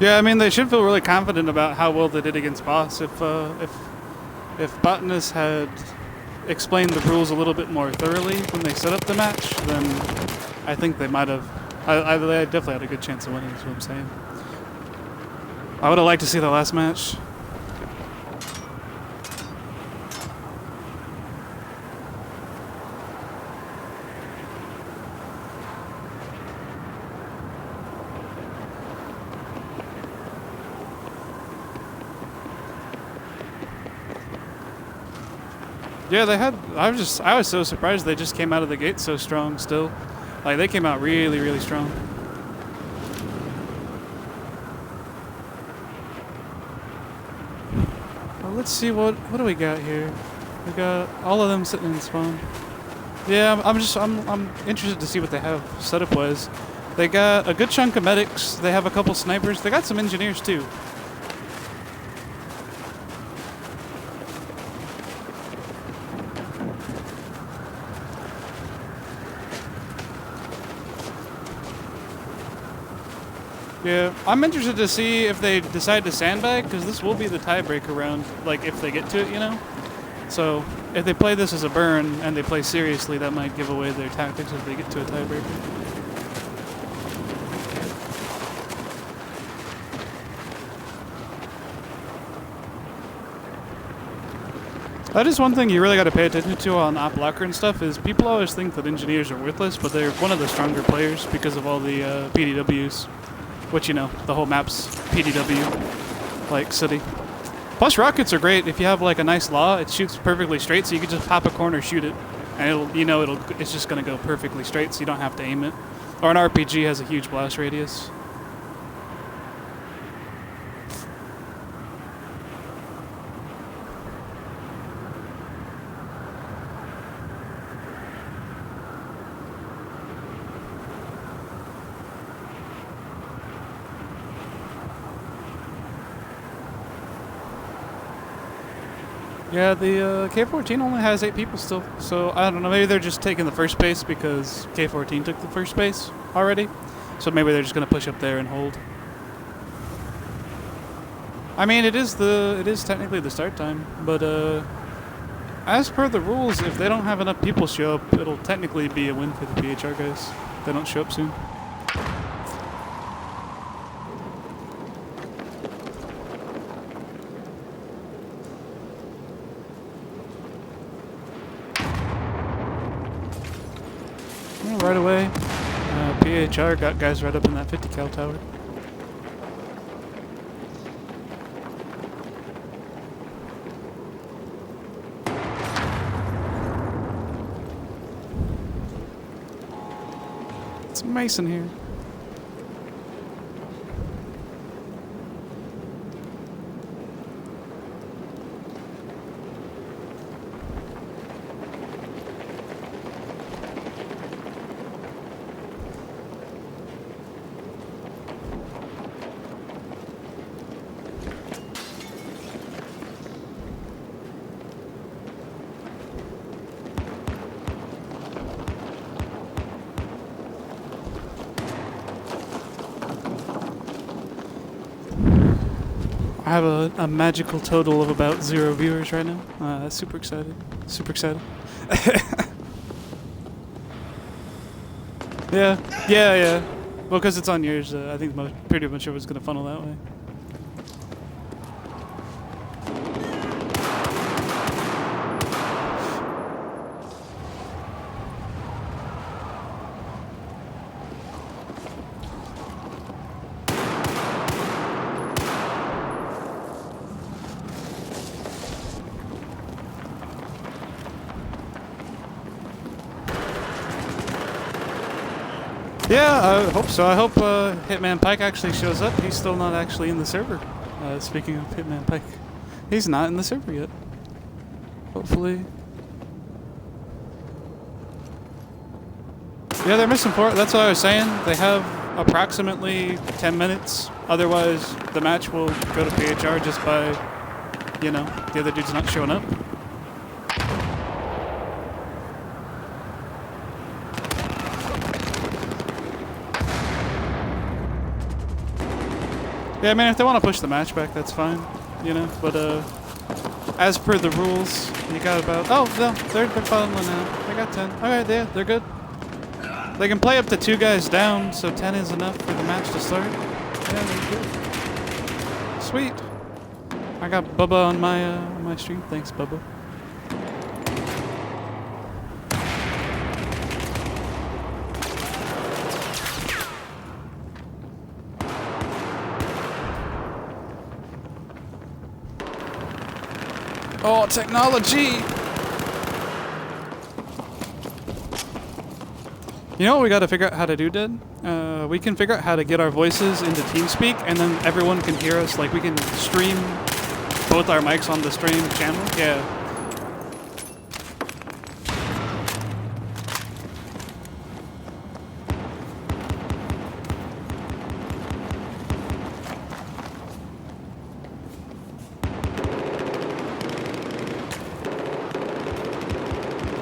Yeah, I mean they should feel really confident about how well they did against Boss. If Botanist had explained the rules a little bit more thoroughly when they set up the match, then I think they might have. They definitely had a good chance of winning. Is what I'm saying. I would have liked to see the last match. Yeah, they had. I was so surprised they just came out of the gate so strong. Still, like they came out really, really strong. Well, let's see what do we got here. We got all of them sitting in spawn. Yeah, I'm interested to see what they have setup wise. They got a good chunk of medics. They have a couple snipers. They got some engineers too. Yeah, I'm interested to see if they decide to sandbag, because this will be the tiebreaker round, like, if they get to it, you know? So, if they play this as a burn, and they play seriously, that might give away their tactics if they get to a tiebreaker. That is one thing you really got to pay attention to on Op Locker and stuff, is people always think that engineers are worthless, but they're one of the stronger players because of all the PDWs. Which, you know, the whole map's PDW, like, city. Plus, rockets are great. If you have, like, a nice law, it shoots perfectly straight, so you can just pop a corner, shoot it, and it's just going to go perfectly straight, so you don't have to aim it. Or an RPG has a huge blast radius. Yeah, the K14 only has 8 people still, so I don't know, maybe they're just taking the first base because K14 took the first base already, so maybe they're just going to push up there and hold. I mean, it is technically the start time, but as per the rules, if they don't have enough people show up, it'll technically be a win for the PHR guys if they don't show up soon. Right away, PHR got guys right up in that 50 cal tower. It's Mason here. I have a magical total of about 0 viewers right now. Super excited. Super excited. Yeah. Well, because it's on yours, I think pretty much everyone's going to funnel that way. Yeah, I hope so. I hope Hitman Pike actually shows up. He's still not actually in the server. Speaking of Hitman Pike, he's not in the server yet. Hopefully. Yeah, they're missing 4. That's what I was saying. They have approximately 10 minutes. Otherwise, the match will go to PHR just by, you know, the other dude's not showing up. Yeah, I mean, if they want to push the match back, that's fine, you know. But as per the rules, you got about. Oh no, they're following now. They got 10. Okay, yeah, they're good. They can play up to 2 guys down, so 10 is enough for the match to start. Yeah, they're good. Sweet. I got Bubba on my stream. Thanks, Bubba. Oh, technology! You know what we gotta figure out how to do, Dad? We can figure out how to get our voices into TeamSpeak, and then everyone can hear us. Like, we can stream both our mics on the stream channel. Yeah.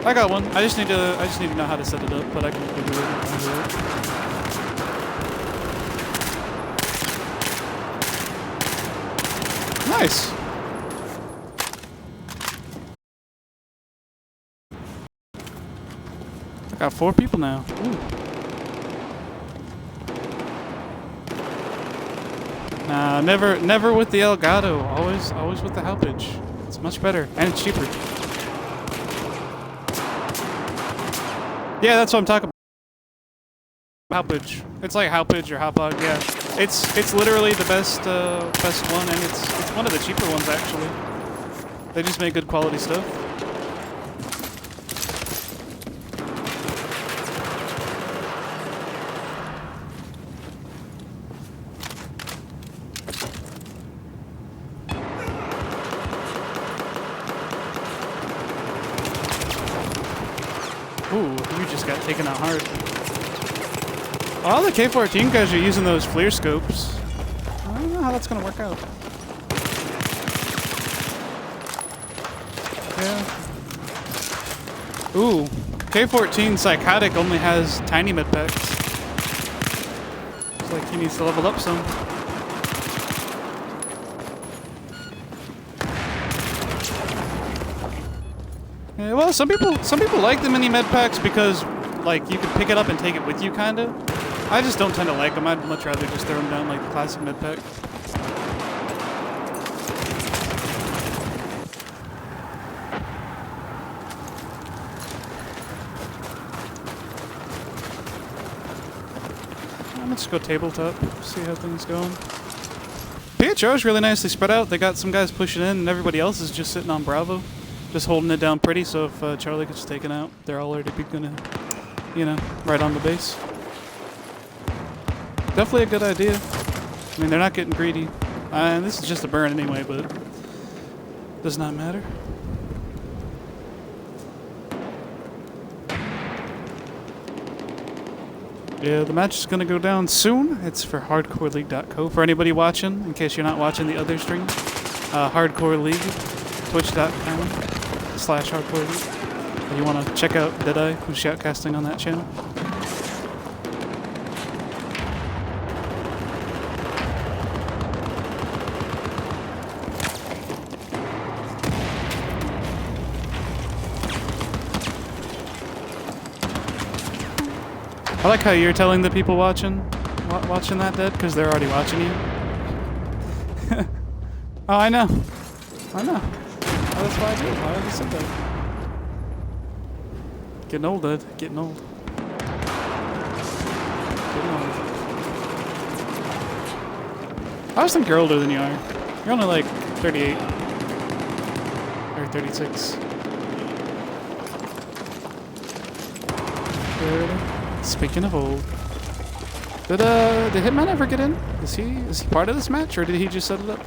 I got one. I just need to know how to set it up, but I can figure it out. Nice. I got 4 people now. Ooh. Nah, never with the Elgato. Always with the Halpage. It's much better and it's cheaper. Yeah, that's what I'm talking about. Halpage. It's like Halpage or Hopog, yeah. It's literally the best one, and it's one of the cheaper ones actually. They just make good quality stuff. Ooh, you just got taken out hard. All the K14 guys are using those FLIR scopes. I don't know how that's gonna work out. Yeah. Ooh, K14 Psychotic only has tiny med packs. Looks like he needs to level up some. Yeah, well, some people like the mini med packs because, like, you can pick it up and take it with you, kinda. I just don't tend to like them. I'd much rather just throw them down like the classic med pack. Let's go tabletop, see how things going. PHR is really nicely spread out. They got some guys pushing in, and everybody else is just sitting on Bravo. Just holding it down pretty, so if Charlie gets taken out, they're already gonna, you know, right on the base. Definitely a good idea. I mean, they're not getting greedy. And this is just a burn anyway, but does not matter. Yeah, the match is gonna go down soon. It's for hardcoreleague.co. For anybody watching, in case you're not watching the other stream, Hardcore League, twitch.com/Hardcore League. If you want to check out Deadeye, who's shoutcasting on that channel. I like how you're telling the people watching that, Dead, because they're already watching you. Oh, I know. Oh, that's why I do it. I already said that. Getting old, Dead. Getting old. Getting old. I always think you're older than you are. You're only like 38. Or 36. Speaking of old, did Hitman ever get in? Is he part of this match, or did he just set it up?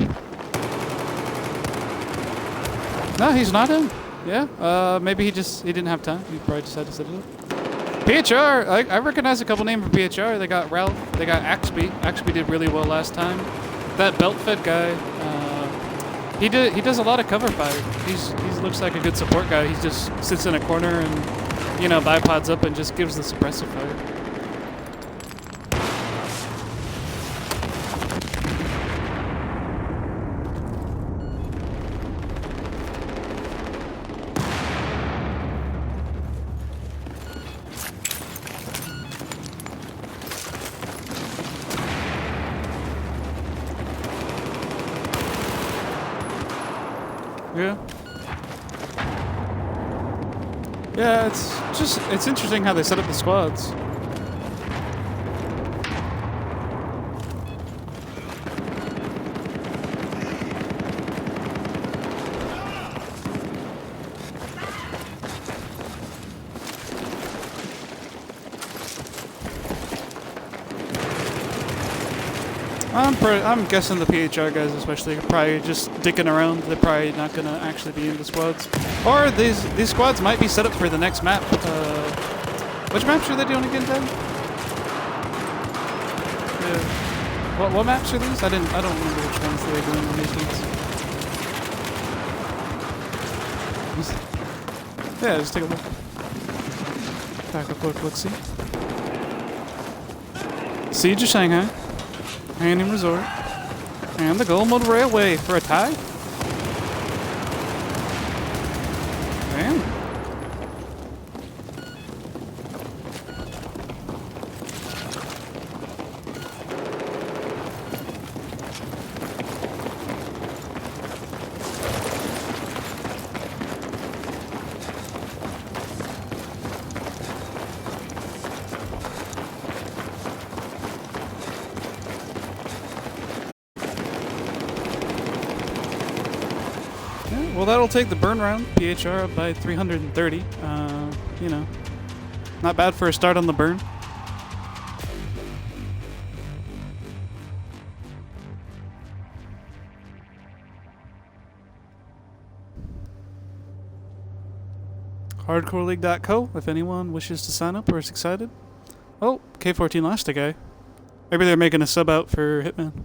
No, he's not in. Yeah, maybe he didn't have time. He probably just had to set it up. PHR, I recognize a couple names for PHR. They got Ralph. They got Axby. Axby did really well last time. That belt-fed guy, he does a lot of cover fire. He looks like a good support guy. He just sits in a corner and, you know, bipods up and just gives the suppressive fire. Yeah. Yeah, it's interesting how they set up the squads. I'm guessing the PHR guys especially are probably just dicking around. They're probably not gonna actually be in the squads. Or these squads might be set up for the next map. Which maps are they doing again, Ben? Yeah. What maps are these? I don't remember which ones they were doing on these things. Yeah, just take a look. Back up, let's see. Siege of Shanghai. Handing Resort, and the Gold Mode Railway for a tie. Damn. Well, that'll take the burn round. PHR up by 330. You know, not bad for a start on the burn. HardcoreLeague.co if anyone wishes to sign up or is excited. Oh, K14 lost a guy. Maybe they're making a sub out for Hitman.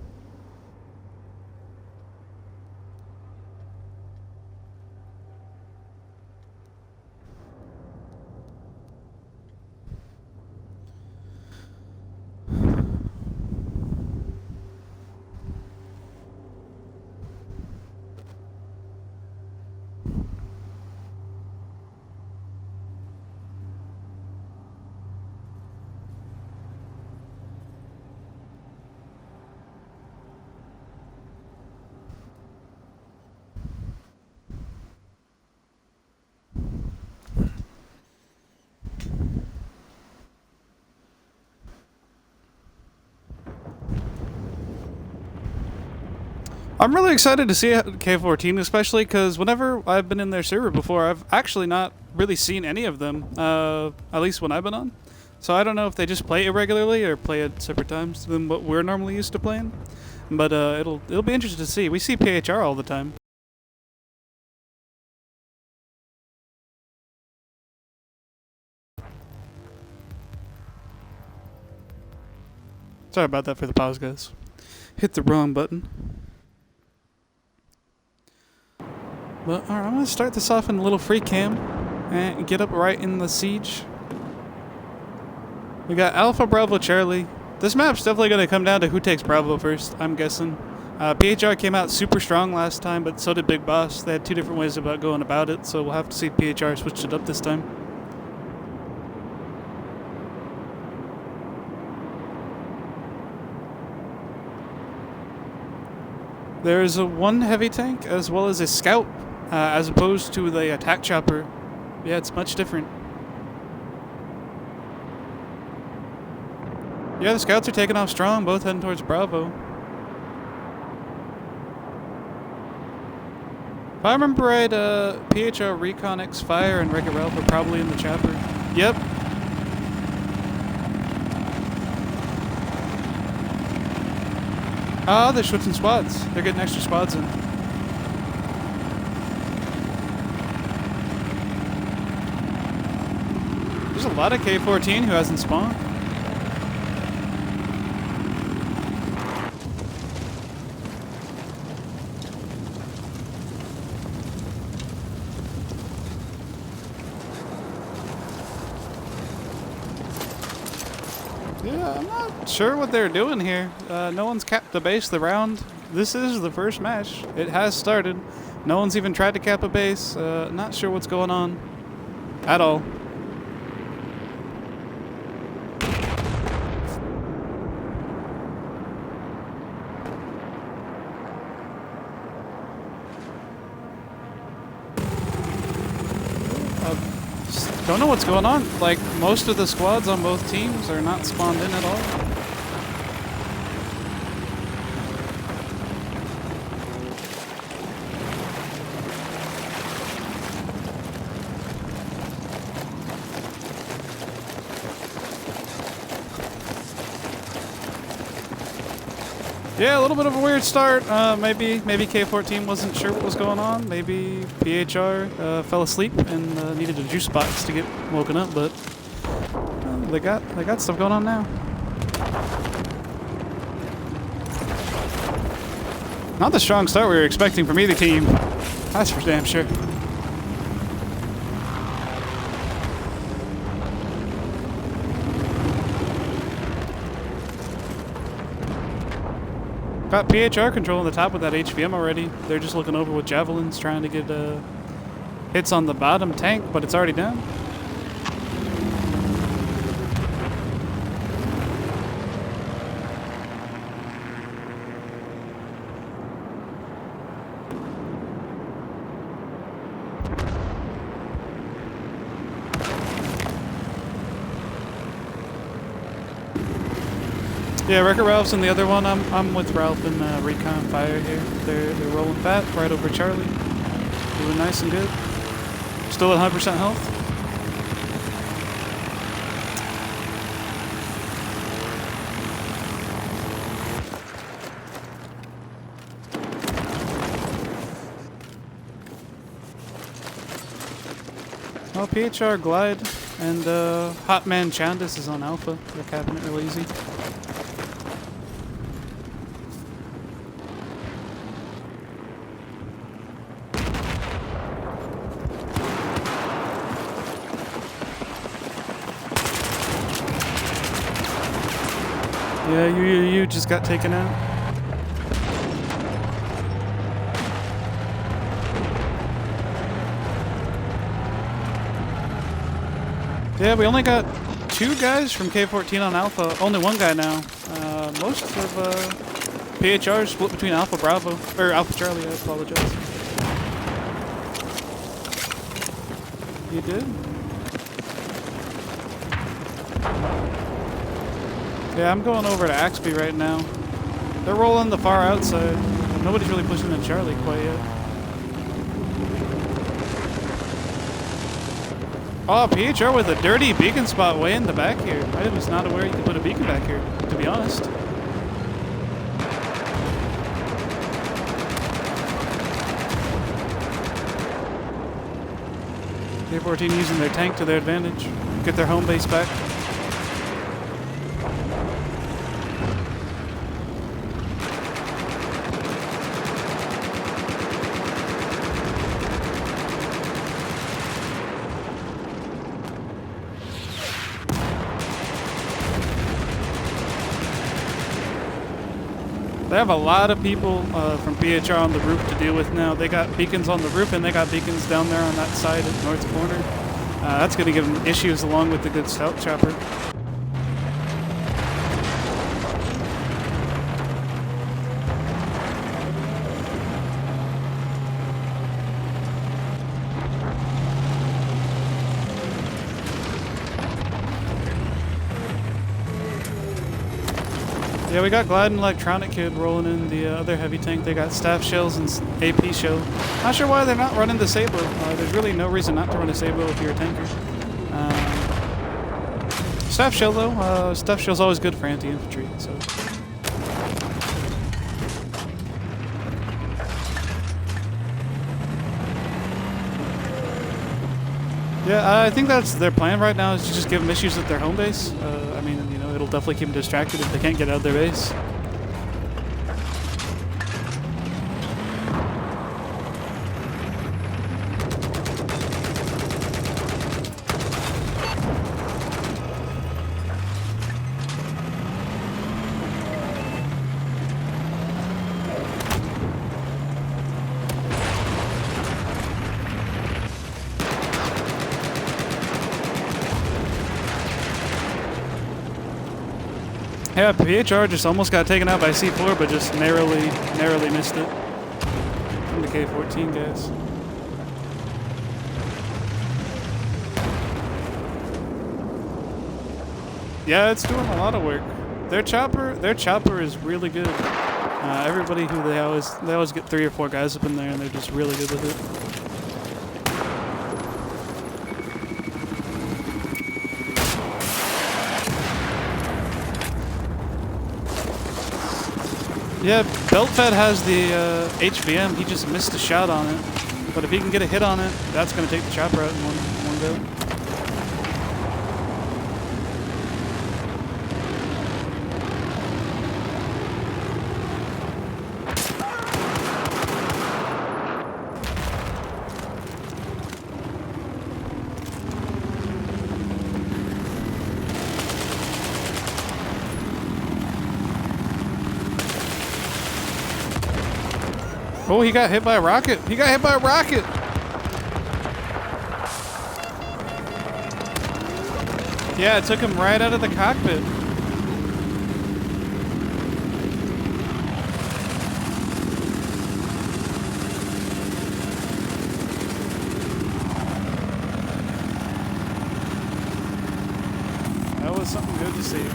I'm really excited to see K14, especially because whenever I've been in their server before, I've actually not really seen any of them, at least when I've been on. So I don't know if they just play irregularly or play at separate times than what we're normally used to playing. But it'll be interesting to see. We see PHR all the time. Sorry about that for the pause, guys. Hit the wrong button. But alright, I'm gonna start this off in a little free cam and get up right in the siege. We got Alpha Bravo Charlie. This map's definitely gonna come down to who takes Bravo first, I'm guessing. PHR came out super strong last time, but so did Big Boss. They had two different ways about going about it, so we'll have to see if PHR switched it up this time. There's a one heavy tank as well as a scout, as opposed to the attack chopper. Yeah, it's much different. Yeah, the scouts are taking off strong, both heading towards Bravo. If I remember right, PHR, Recon, X-Fire, and Wreck-It Ralph are probably in the chopper. Yep. Ah, they're switching squads. They're getting extra squads in. There's a lot of K14 who hasn't spawned. Yeah, I'm not sure what they're doing here. No one's capped the base the round. This is the first match. It has started. No one's even tried to cap a base. Not sure what's going on at all. Don't know what's going on. Like, most of the squads on both teams are not spawned in at all. Yeah, a little bit of a weird start. Maybe K14 wasn't sure what was going on. Maybe PHR fell asleep and needed a juice box to get woken up. But they got stuff going on now. Not the strong start we were expecting from either team. That's for damn sure. Got PHR controlling the top with that HVM already. They're just looking over with javelins, trying to get hits on the bottom tank, but it's already down. Yeah, Wrecker Ralph's in the other one. I'm with Ralph and Recon Fire here. They're rolling fat right over Charlie. Doing nice and good. Still at 100% health. Well, PHR Glide and Hotman Chandis is on Alpha. They're capping it real easy. Yeah, you just got taken out. Yeah, we only got 2 guys from K14 on Alpha. Only 1 guy now. Most of PHR is split between Alpha Bravo, or Alpha Charlie, I apologize. You did? Yeah, I'm going over to Axby right now. They're rolling the far outside. Nobody's really pushing in Charlie quite yet. Oh, PHR with a dirty beacon spot way in the back here. I was not aware you could put a beacon back here, to be honest. K14 using their tank to their advantage. Get their home base back. They have a lot of people from PHR on the roof to deal with now. They got beacons on the roof and they got beacons down there on that side at north corner. That's going to give them issues along with the good scout chopper. Yeah, we got Glide and Electronic Kid rolling in the other heavy tank. They got Staff Shells and AP Shell. Not sure why they're not running the Sabo. There's really no reason not to run a Sabo if you're a tanker. Staff Shell though, Staff Shell's always good for anti-infantry, so. Yeah, I think that's their plan right now, is to just give them issues at their home base. I mean, you know, it'll definitely keep them distracted if they can't get out of their base. Yeah, PHR just almost got taken out by C4, but just narrowly missed it from the K14 guys. Yeah, it's doing a lot of work. Their chopper is really good. Everybody who they always get 3 or 4 guys up in there, and they're just really good with it. Yeah, Beltfed has the HVM. He just missed a shot on it, but if he can get a hit on it, that's going to take the chopper out in one go. Oh, he got hit by a rocket. He got hit by a rocket. Yeah, it took him right out of the cockpit. That was something good to see.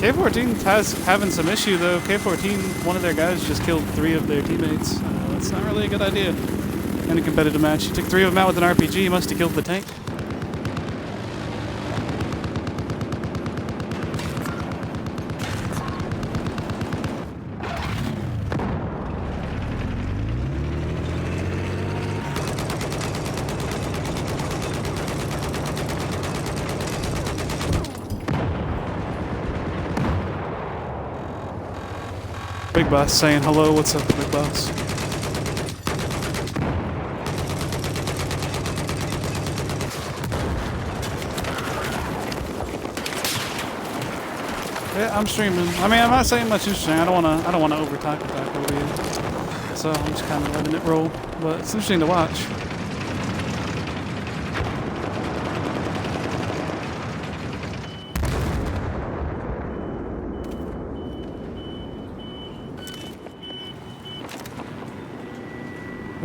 K14 has having some issue though. K14, one of their guys just killed 3 of their teammates. That's not really a good idea in a competitive match. He took 3 of them out with an RPG. He must have killed the tank. Big Boss saying hello, what's up, Big Boss? Yeah, I'm streaming. I mean, I'm not saying much interesting. I don't wanna over talk over you. So I'm just kind of letting it roll. But it's interesting to watch.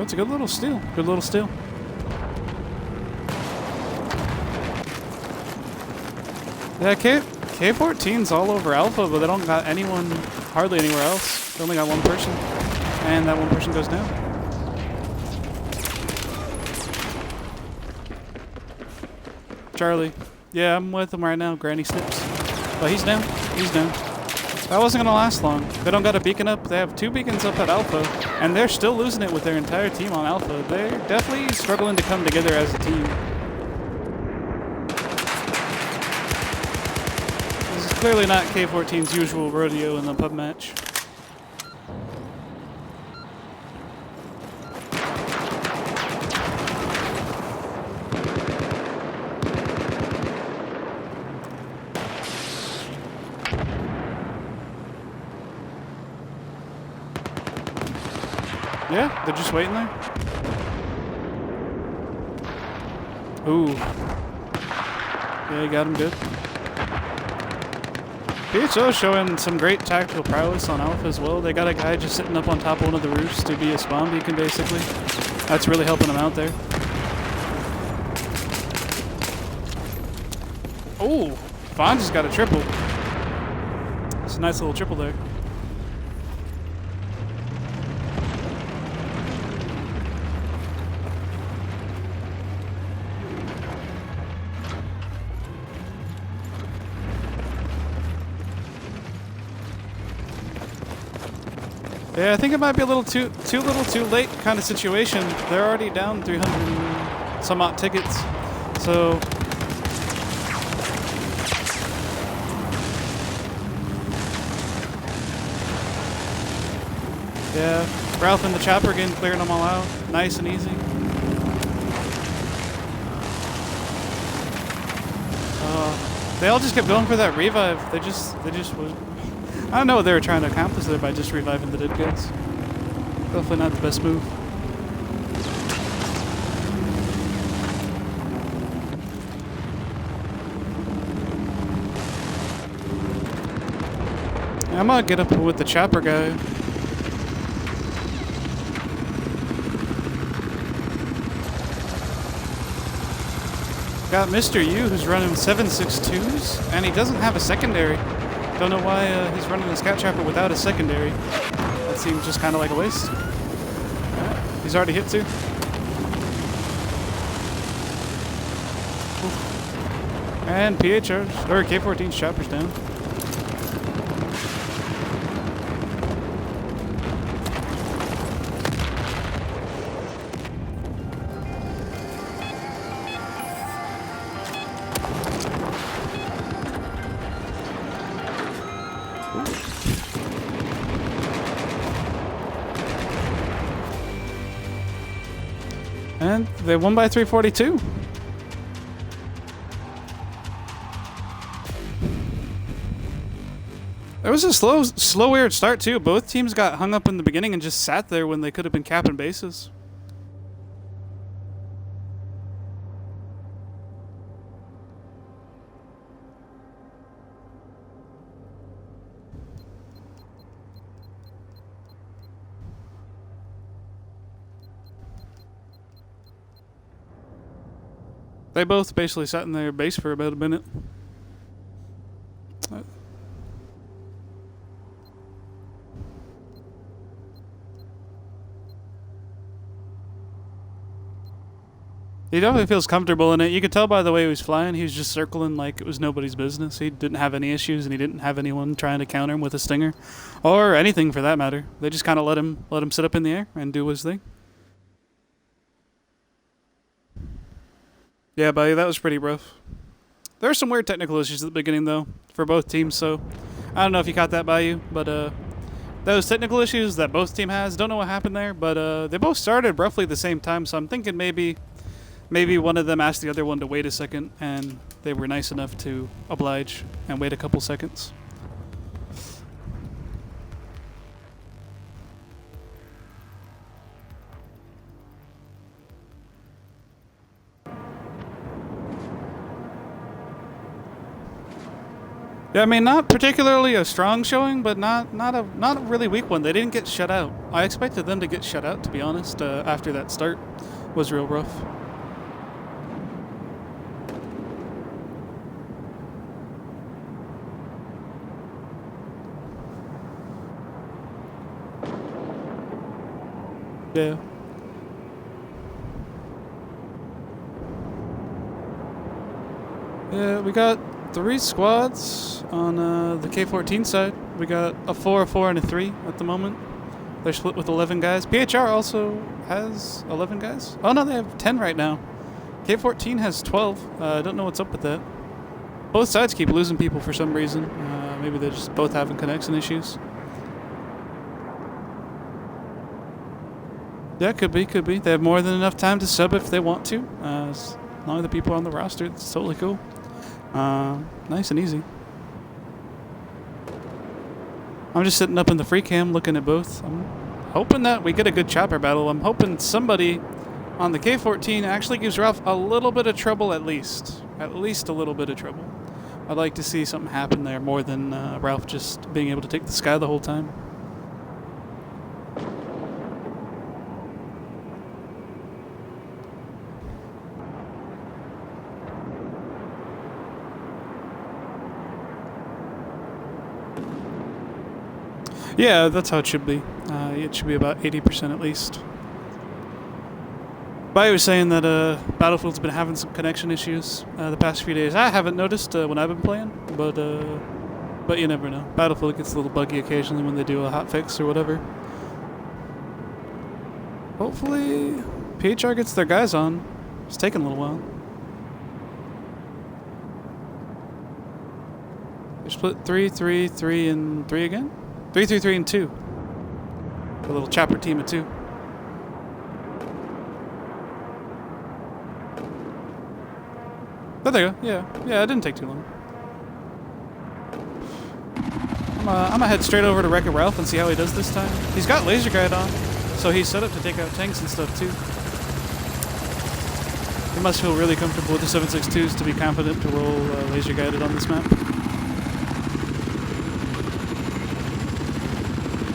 It's a good little steal. Good little steal. Yeah, K14's all over Alpha, but they don't got anyone, hardly anywhere else. They only got 1 person, and that 1 person goes down. Charlie. Yeah, I'm with him right now. Granny Snips. But he's down. He's down. That wasn't gonna last long. They don't got a beacon up. They have 2 beacons up at Alpha, and they're still losing it with their entire team on Alpha. They're definitely struggling to come together as a team. This is clearly not K14's usual rodeo in the pub match. Yeah, they're just waiting there. Ooh. Yeah, you got him good. PHO showing some great tactical prowess on Alpha as well. They got a guy just sitting up on top of one of the roofs to be a spawn beacon, basically. That's really helping them out there. Oh, Vaughn just got a triple. It's a nice little triple there. Yeah, I think it might be a little too late kind of situation. They're already down 300 and some odd tickets. So yeah, Ralph and the chopper again clearing them all out. Nice and easy. They all just kept going for that revive. They just was. I don't know what they were trying to accomplish there by just reviving the dead guys. Definitely not the best move. I'm gonna get up with the chopper guy. Got Mr. U who's running 7.62s, and he doesn't have a secondary. Don't know why he's running a scout chopper without a secondary. That seems just kind of like a waste. Right. He's already hit two. Oof. And PHR, or K14's chopper's down. And they won by 342. It was a slow, weird start too. Both teams got hung up in the beginning and just sat there when they could have been capping bases. They both basically sat in their base for about a minute. He definitely feels comfortable in it. You could tell by the way he was flying, he was just circling like it was nobody's business. He didn't have any issues, and he didn't have anyone trying to counter him with a stinger. Or anything for that matter. They just kind of let him sit up in the air and do his thing. Yeah, buddy, that was pretty rough. There were some weird technical issues at the beginning, though, for both teams, so I don't know if you caught that by you, but those technical issues that both team has, don't know what happened there, but they both started roughly the same time, so I'm thinking maybe one of them asked the other one to wait a second, and they were nice enough to oblige and wait a couple seconds. Yeah, I mean, not particularly a strong showing, but not a really weak one. They didn't get shut out. I expected them to get shut out, to be honest. After that start was real rough. Yeah. Yeah, we got 3 squads on the K14 side. We got a 4, a 4, and a 3 at the moment. They're split with 11 guys. PHR also has 11 guys. Oh no, they have 10 right now. K14 has 12. I don't know what's up with that. Both sides keep losing people for some reason. Maybe they're just both having connection issues. Yeah, could be. They have more than enough time to sub if they want to. As long as the people are on the roster, it's totally cool. Nice and easy. I'm just sitting up in the free cam looking at both. I'm hoping that we get a good chopper battle. I'm hoping somebody on the K14 actually gives Ralph a little bit of trouble at least. At least a little bit of trouble. I'd like to see something happen there more than Ralph just being able to take the sky the whole time. Yeah, that's how it should be. It should be about 80% at least. Bai was saying that Battlefield's been having some connection issues the past few days. I haven't noticed when I've been playing, but you never know. Battlefield gets a little buggy occasionally when they do a hotfix or whatever. Hopefully, PHR gets their guys on. It's taking a little while. They split 3, 3, 3, and 3 again? 3, 3, 3, and 2. A little chopper team of 2. Oh, there you go. Yeah, it didn't take too long. I'm gonna head straight over to Wreck-It Ralph and see how he does this time. He's got laser guide on, so he's set up to take out tanks and stuff too. He must feel really comfortable with the 7.62s to be confident to roll laser guided on this map.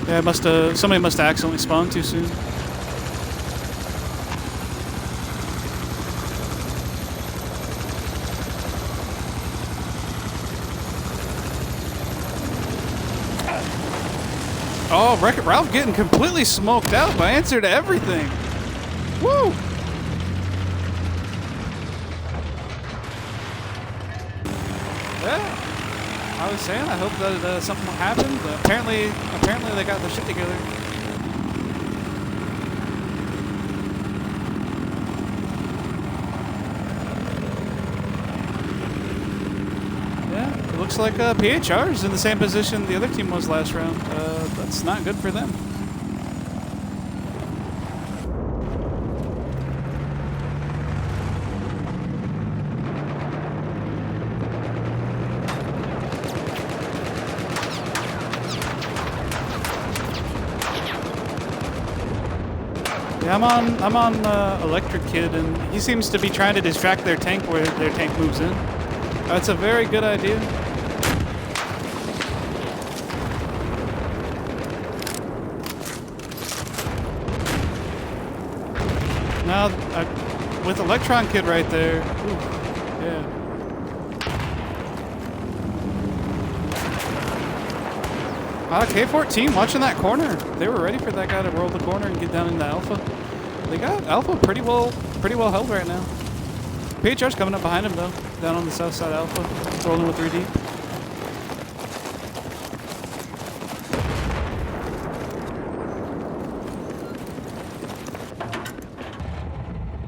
Yeah, somebody must have accidentally spawned too soon. Oh, Wreck-It Ralph getting completely smoked out by answer to everything. Woo! Yeah. I was saying, I hope that something will happen, but apparently they got their shit together. Yeah, it looks like PHR is in the same position the other team was last round. That's not good for them. Yeah, I'm on Electric Kid, and he seems to be trying to distract their tank where their tank moves in. That's a very good idea. Now, with Electron Kid right there, ooh, yeah. K14 watching that corner. They were ready for that guy to roll the corner and get down into Alpha. They got Alpha pretty well held right now. PHR's coming up behind him though, down on the south side Alpha, rolling with 3D.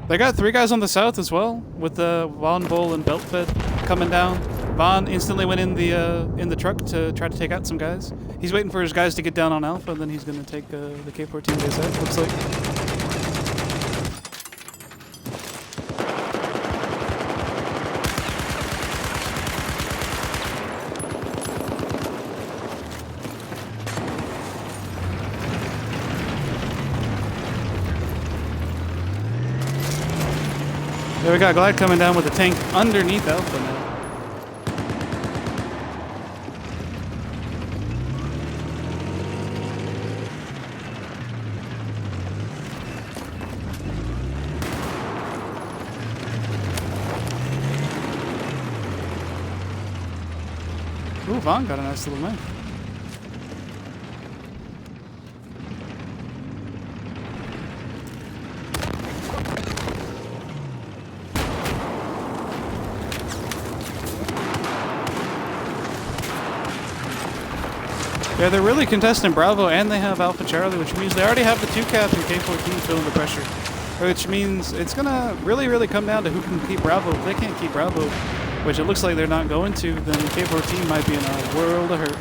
They got 3 guys on the south as well, with Von, Bull, and Beltfed coming down. Von instantly went in the truck to try to take out some guys. He's waiting for his guys to get down on Alpha, and then he's going to take the K14 VS out, looks like. Yeah, we got Glide coming down with the tank underneath Alpha now. Ooh, Vaughn got a nice little knife. Yeah, they're really contesting Bravo, and they have Alpha Charlie, which means they already have the 2 cap and K14 feeling the pressure. Which means it's gonna really come down to who can keep Bravo. If they can't keep Bravo, which it looks like they're not going to, then K14 might be in a world of hurt.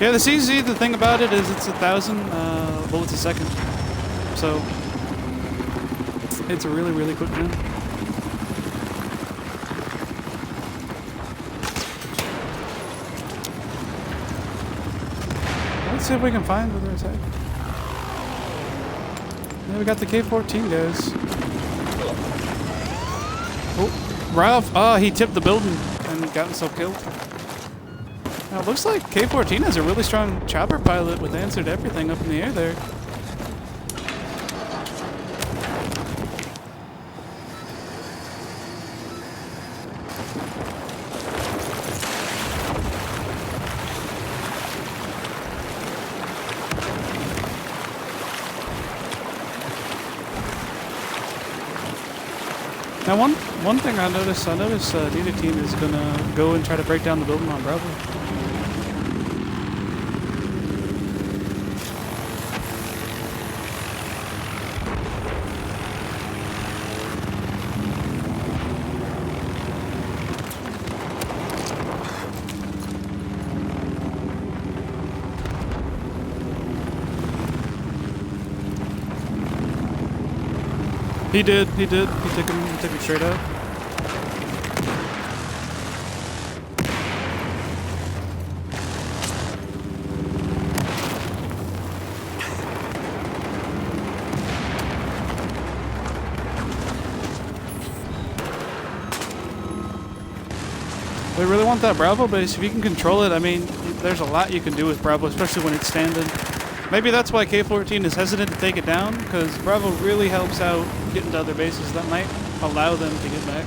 Yeah, the CZ, the thing about it is it's 1,000 bullets a second. So it's a really quick gun. Let's see if we can find where they're attacking. Yeah, we got the K14 guys. Oh, Ralph, he tipped the building and got himself killed. Now, it looks like K14 has a really strong chopper pilot with answer to everything up in the air there. Now, one thing I noticed neither team is gonna go and try to break down the building on Bravo. He did. He took him straight out. They really want that Bravo base. If you can control it, I mean, there's a lot you can do with Bravo, especially when it's standing. Maybe that's why K14 is hesitant to take it down, because Bravo really helps out getting to other bases that might allow them to get back.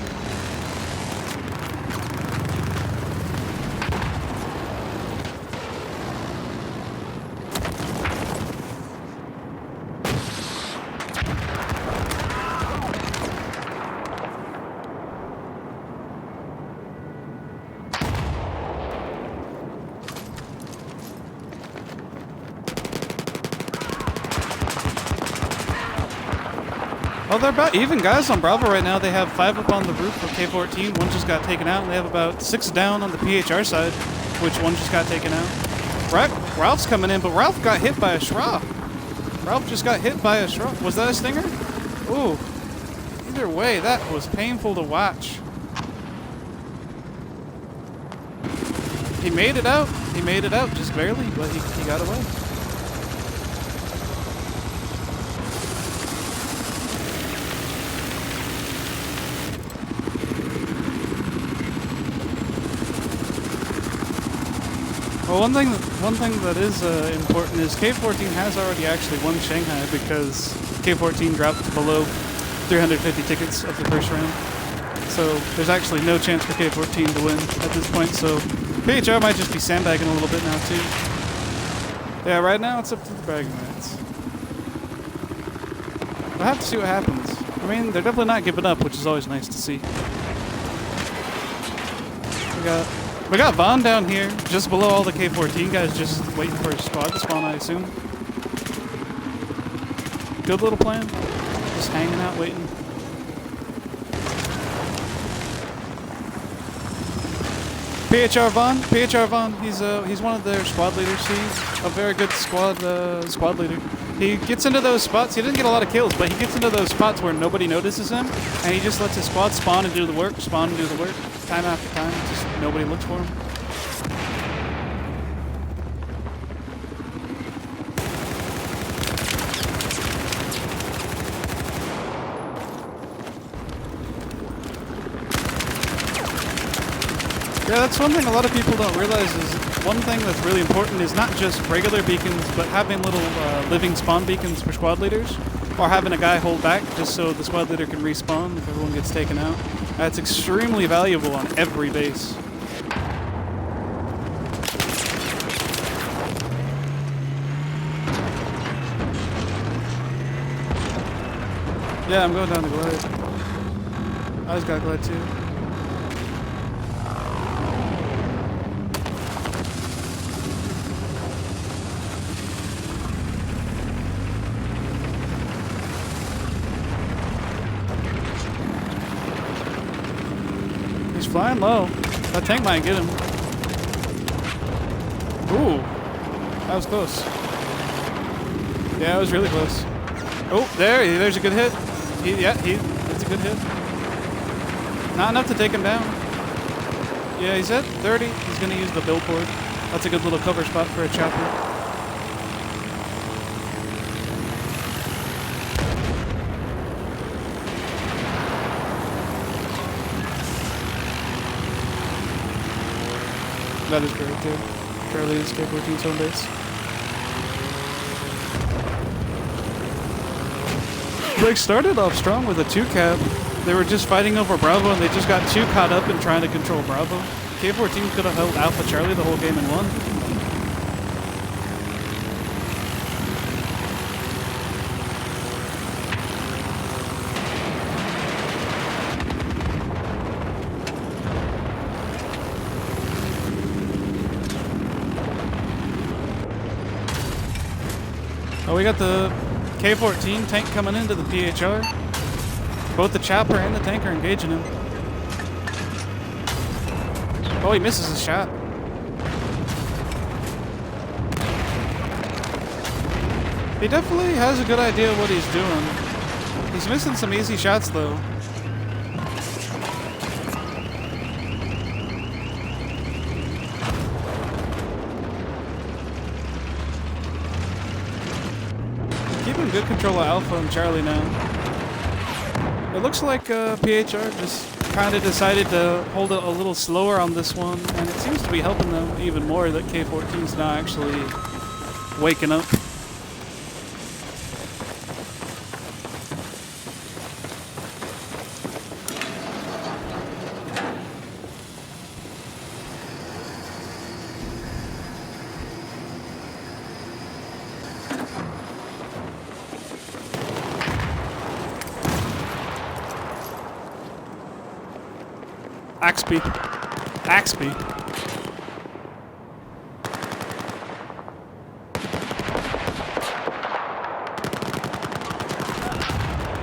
Well, they're about even guys on Bravo right now. They have 5 up on the roof for K14. One just got taken out, and they have about 6 down on the PHR side, which one just got taken out. Ralph's coming in, but Ralph got hit by a Shra. Ralph just got hit by a Shra. Was that a stinger? Ooh. Either way, that was painful to watch. He made it out. He made it out, just barely, but he got away. Well, one thing that is important is K14 has already actually won Shanghai because K14 dropped below 350 tickets of the first round. So there's actually no chance for K14 to win at this point. So PHR might just be sandbagging a little bit now too. Yeah, right now it's up to the bragging rights. We'll have to see what happens. I mean, they're definitely not giving up, which is always nice to see. We got Vaughn down here, just below all the K14 guys, just waiting for his squad to spawn, I assume. Good little plan. Just hanging out, waiting. PHR Vaughn, he's one of their squad leaders. He's a very good squad leader. He gets into those spots. He doesn't get a lot of kills, but he gets into those spots where nobody notices him, and he just lets his squad spawn and do the work, time after time. Just nobody looks for him. Yeah, that's one thing a lot of people don't realize is one thing that's really important is not just regular beacons, but having little living spawn beacons for squad leaders, or having a guy hold back just so the squad leader can respawn if everyone gets taken out. That's extremely valuable on every base. Yeah, I'm going down the glide. I just got glide too. He's flying low. That tank might get him. Ooh, that was close. Yeah, it was really close. Oh, there's a good hit. That's a good hit. Not enough to take him down. Yeah, he's at 30. He's going to use the billboard. That's a good little cover spot for a chopper. That is great, too. Charlie is K14's home base. They started off strong with a 2-cap. They were just fighting over Bravo, and they just got too caught up in trying to control Bravo. K14 could have held Alpha Charlie the whole game and won. Oh, we got the K14 tank coming into the PHR. Both the chopper and the tank are engaging him. Oh, he misses his shot. He definitely has a good idea of what he's doing. He's missing some easy shots, though. Keeping good control of Alpha and Charlie now. It looks like PHR just kind of decided to hold it a little slower on this one, and it seems to be helping them even more that K14 is now actually waking up. Axby. Axby.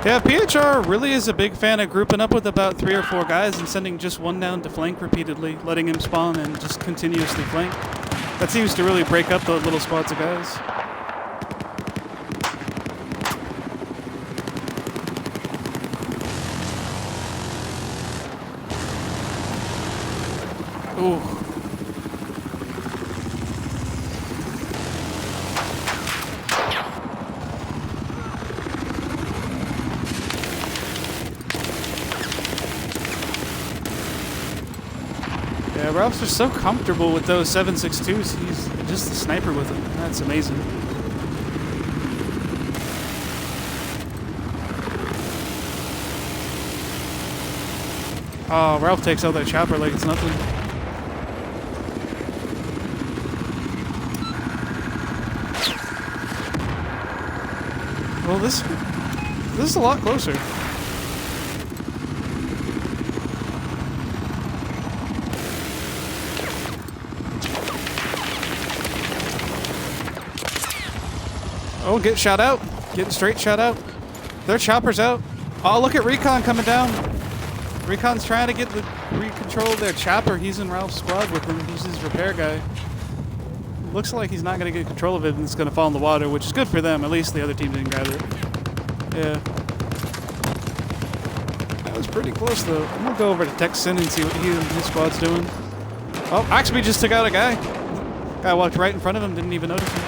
Yeah, PHR really is a big fan of grouping up with about 3 or 4 guys and sending just one down to flank repeatedly, letting him spawn and just continuously flank. That seems to really break up the little squads of guys. Ooh. Yeah, Ralph's just so comfortable with those 7.62s. He's just a sniper with them. That's amazing. Oh, Ralph takes out that chopper like it's nothing. Well, this is a lot closer. Oh, get shot out. Getting straight shot out. Their chopper's out. Oh, look at Recon coming down. Recon's trying to get the recontrol their chopper. He's in Ralph's squad with him. He's his repair guy. Looks like he's not going to get control of it and it's going to fall in the water, which is good for them. At least the other team didn't grab it. Yeah. That was pretty close, though. I'm going to go over to Texan and see what he and his squad's doing. Oh, Axby just took out a guy. Guy walked right in front of him, didn't even notice him.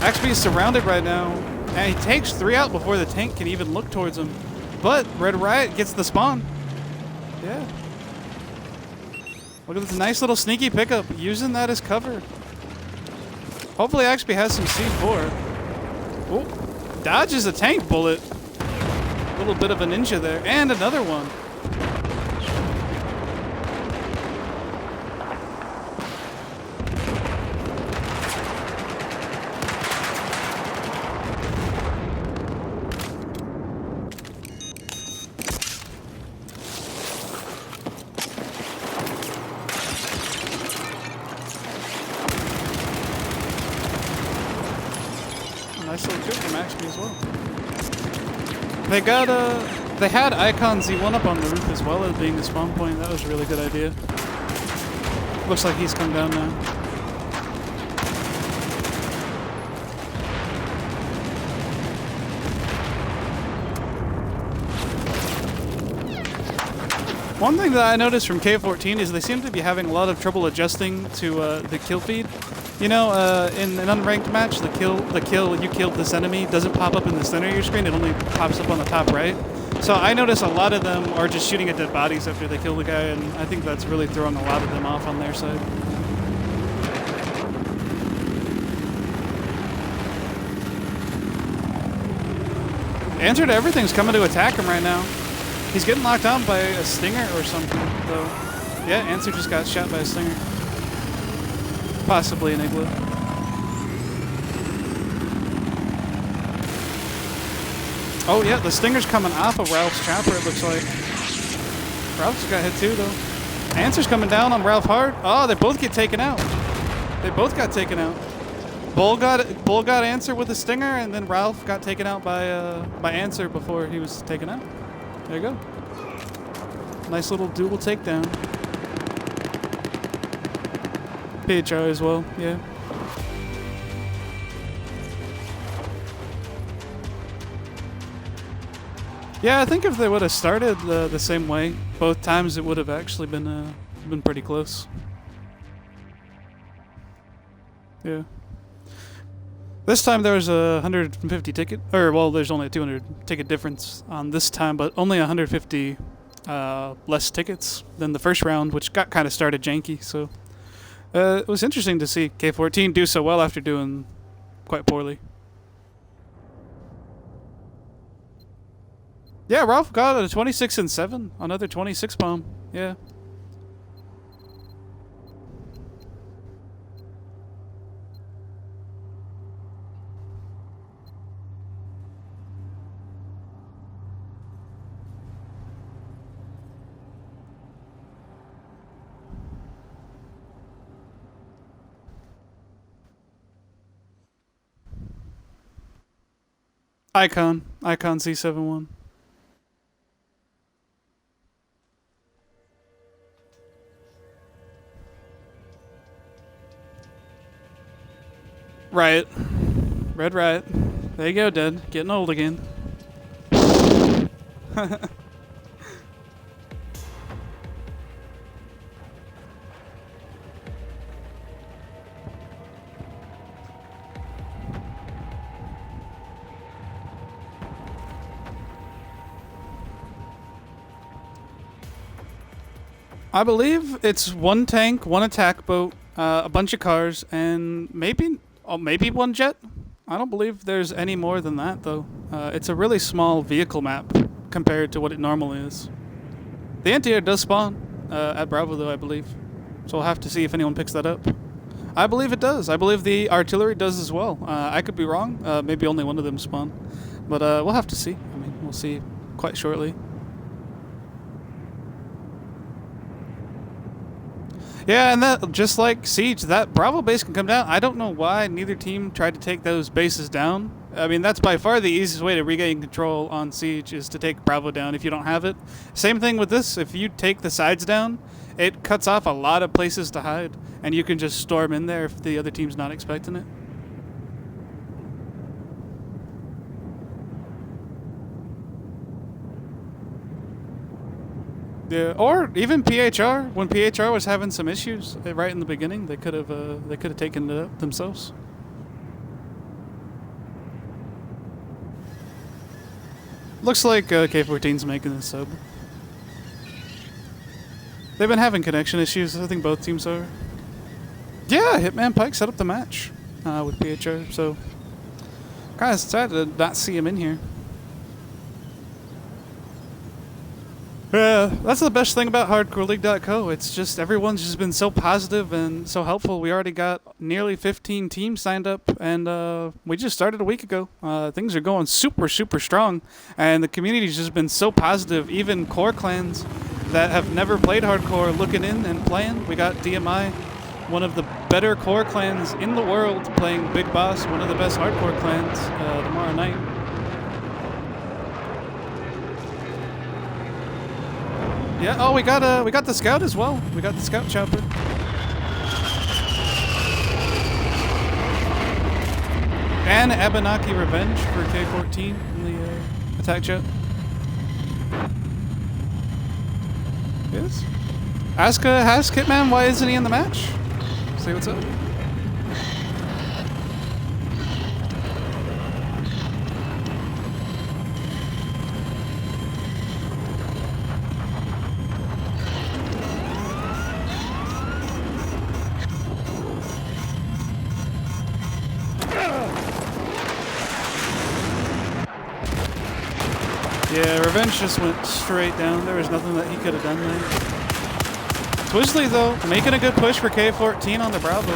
Axby is surrounded right now, and he takes 3 out before the tank can even look towards him. But Red Riot gets the spawn. Yeah. Look at this nice little sneaky pickup, using that as cover. Hopefully Axby has some C4. Oh, dodges a tank bullet. A little bit of a ninja there, and another one. Nice little kill from Axby as well. They had Icon Z1 up on the roof as well as being the spawn point. That was a really good idea. Looks like he's come down now. One thing that I noticed from K14 is they seem to be having a lot of trouble adjusting to the kill feed. You know, in an unranked match, the kill you killed this enemy doesn't pop up in the center of your screen. It only pops up on the top right. So I notice a lot of them are just shooting at dead bodies after they kill the guy, and I think that's really throwing a lot of them off on their side. Answer to everything's coming to attack him right now. He's getting locked down by a stinger or something, though. Yeah, Answer just got shot by a stinger. Possibly an igloo. Oh yeah, the stinger's coming off of Ralph's chopper, it looks like. Ralph's got hit too, though. Answer's coming down on Ralph hard. Oh, they both get taken out. They both got taken out. Bull got Answer with a stinger, and then Ralph got taken out by Answer before he was taken out. There you go. Nice little dual takedown. PHR as well, yeah. Yeah, I think if they would have started the same way both times, it would have actually been pretty close. Yeah. This time there was a 150 ticket, or well, there's only a 200 ticket difference on this time, but only 150 less tickets than the first round, which got kind of started janky. So it was interesting to see K14 do so well after doing quite poorly. Yeah, Ralph got a 26 and 7, another 26 bomb. Yeah. Icon C71. Riot. Red Riot. There you go, Dead. Getting old again. I believe it's one tank, one attack boat, a bunch of cars, and maybe one jet. I don't believe there's any more than that, though. It's a really small vehicle map compared to what it normally is. The anti-air does spawn at Bravo, though, I believe. So we'll have to see if anyone picks that up. I believe it does. I believe the artillery does as well. I could be wrong. Maybe only one of them spawn. But we'll have to see. I mean, we'll see quite shortly. Yeah, and that, just like Siege, that Bravo base can come down. I don't know why neither team tried to take those bases down. I mean, that's by far the easiest way to regain control on Siege is to take Bravo down if you don't have it. Same thing with this. If you take the sides down, it cuts off a lot of places to hide, and you can just storm in there if the other team's not expecting it. Yeah, or even PHR. When PHR was having some issues right in the beginning, they could have taken it up themselves. Looks like K14's making the sub. They've been having connection issues. I think both teams are. Yeah, Hitman Pike set up the match with PHR, so kind of sad to not see him in here. Yeah, that's the best thing about HardcoreLeague.co. It's just everyone's just been so positive and so helpful. We already got nearly 15 teams signed up, and we just started a week ago. Things are going super, super strong, and the community's just been so positive. Even core clans that have never played hardcore looking in and playing. We got DMI, one of the better core clans in the world, playing Big Boss, one of the best hardcore clans, tomorrow night. Yeah. Oh, we got the scout as well. We got the scout chopper. And Abenaki Revenge for K14 in the attack jet. Yes. Ask Hitman why isn't he in the match? Say what's up. Yeah, Revenge just went straight down. There was nothing that he could have done there. Twizzly, though, making a good push for K14 on the Bravo.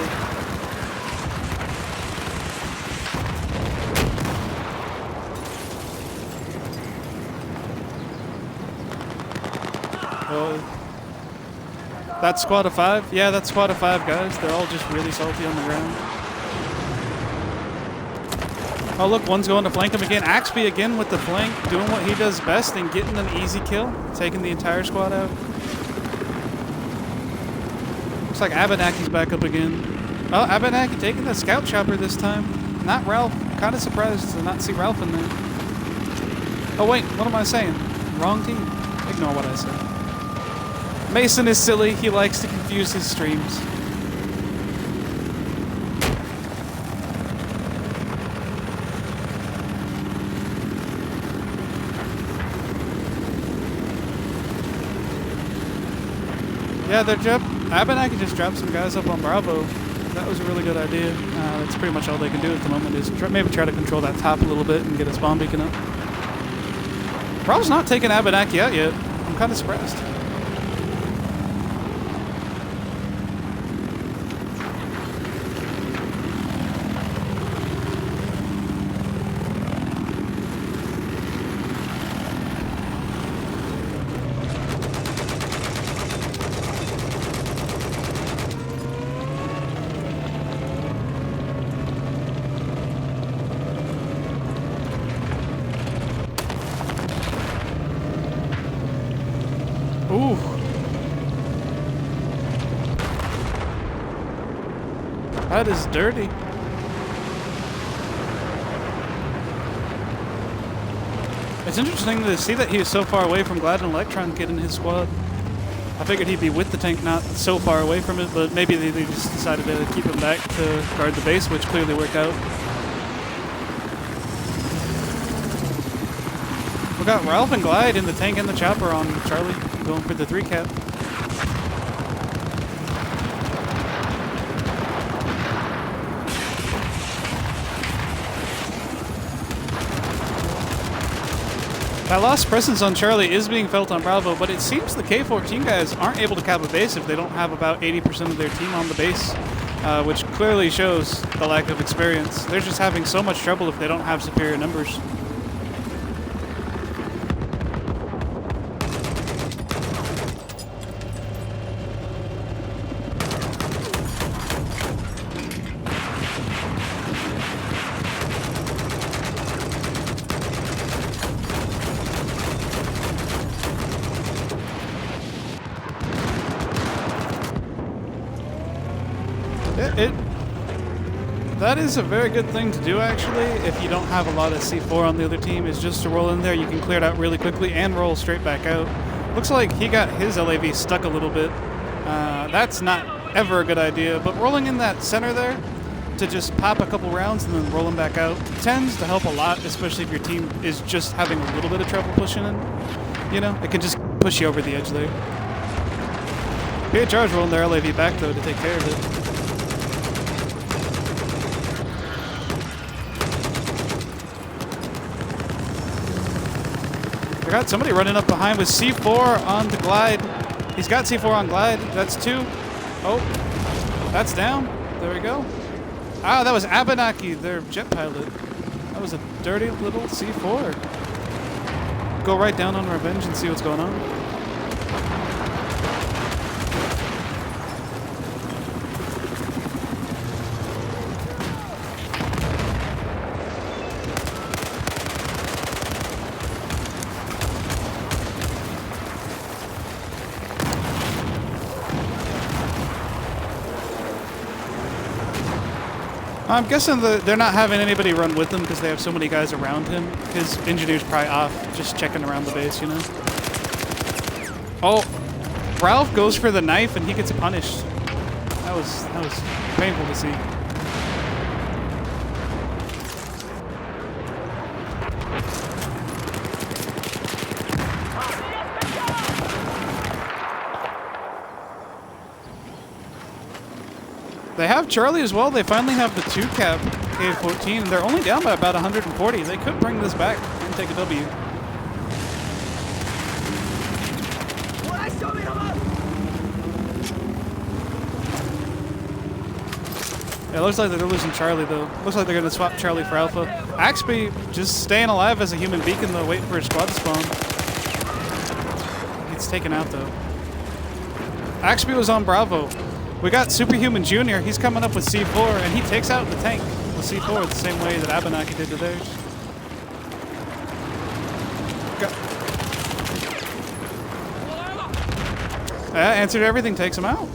Oh, that's squad of 5? Yeah, that's squad of 5 guys. They're all just really salty on the ground. Oh, look, one's going to flank him again. Axby again with the flank, doing what he does best and getting an easy kill, taking the entire squad out. Looks like Abenaki's back up again. Oh, Abenaki taking the scout chopper this time. Not Ralph. Kind of surprised to not see Ralph in there. Oh, wait, what am I saying? Wrong team. Ignore what I said. Mason is silly. He likes to confuse his streams. Yeah, Abenaki just dropped some guys up on Bravo. That was a really good idea. That's pretty much all they can do at the moment is maybe try to control that top a little bit and get a spawn beacon up. Bravo's not taking Abenaki out yet. I'm kind of surprised. Ooh. That is dirty. It's interesting to see that he is so far away from Glad and Electron Kid in his squad. I figured he'd be with the tank, not so far away from it, but maybe they just decided to keep him back to guard the base, which clearly worked out. We got Ralph and Glide in the tank and the chopper on Charlie, going for the 3-cap. That lost presence on Charlie is being felt on Bravo, but it seems the K14 guys aren't able to cap a base if they don't have about 80% of their team on the base, which clearly shows the lack of experience. They're just having so much trouble if they don't have superior numbers. That is a very good thing to do, actually, if you don't have a lot of C4 on the other team, is just to roll in there. You can clear it out really quickly and roll straight back out. Looks like he got his LAV stuck a little bit. That's not ever a good idea, but rolling in that center there to just pop a couple rounds and then roll them back out tends to help a lot, especially if your team is just having a little bit of trouble pushing in. You know, it can just push you over the edge there. PHR's rolling their LAV back, though, to take care of it. I got somebody running up behind with C4 on the Glide. He's got C4 on Glide. That's 2. Oh, that's down. There we go. Ah, that was Abenaki, their jet pilot. That was a dirty little C4. Go right down on Revenge and see what's going on. I'm guessing they're not having anybody run with them because they have so many guys around him. His engineer's probably off, just checking around the base, you know? Oh, Ralph goes for the knife and he gets punished. That was painful to see. They have Charlie as well. They finally have the 2-cap K14. They're only down by about 140. They could bring this back and take a W. Yeah, it looks like they're losing Charlie, though. Looks like they're going to swap Charlie for Alpha. Axby just staying alive as a human beacon, though, waiting for his squad to spawn. Gets taken out, though. Axby was on Bravo. We got Superhuman Jr. He's coming up with C4, and he takes out the tank with C4 the same way that Abenaki did to theirs. Answered everything, takes him out.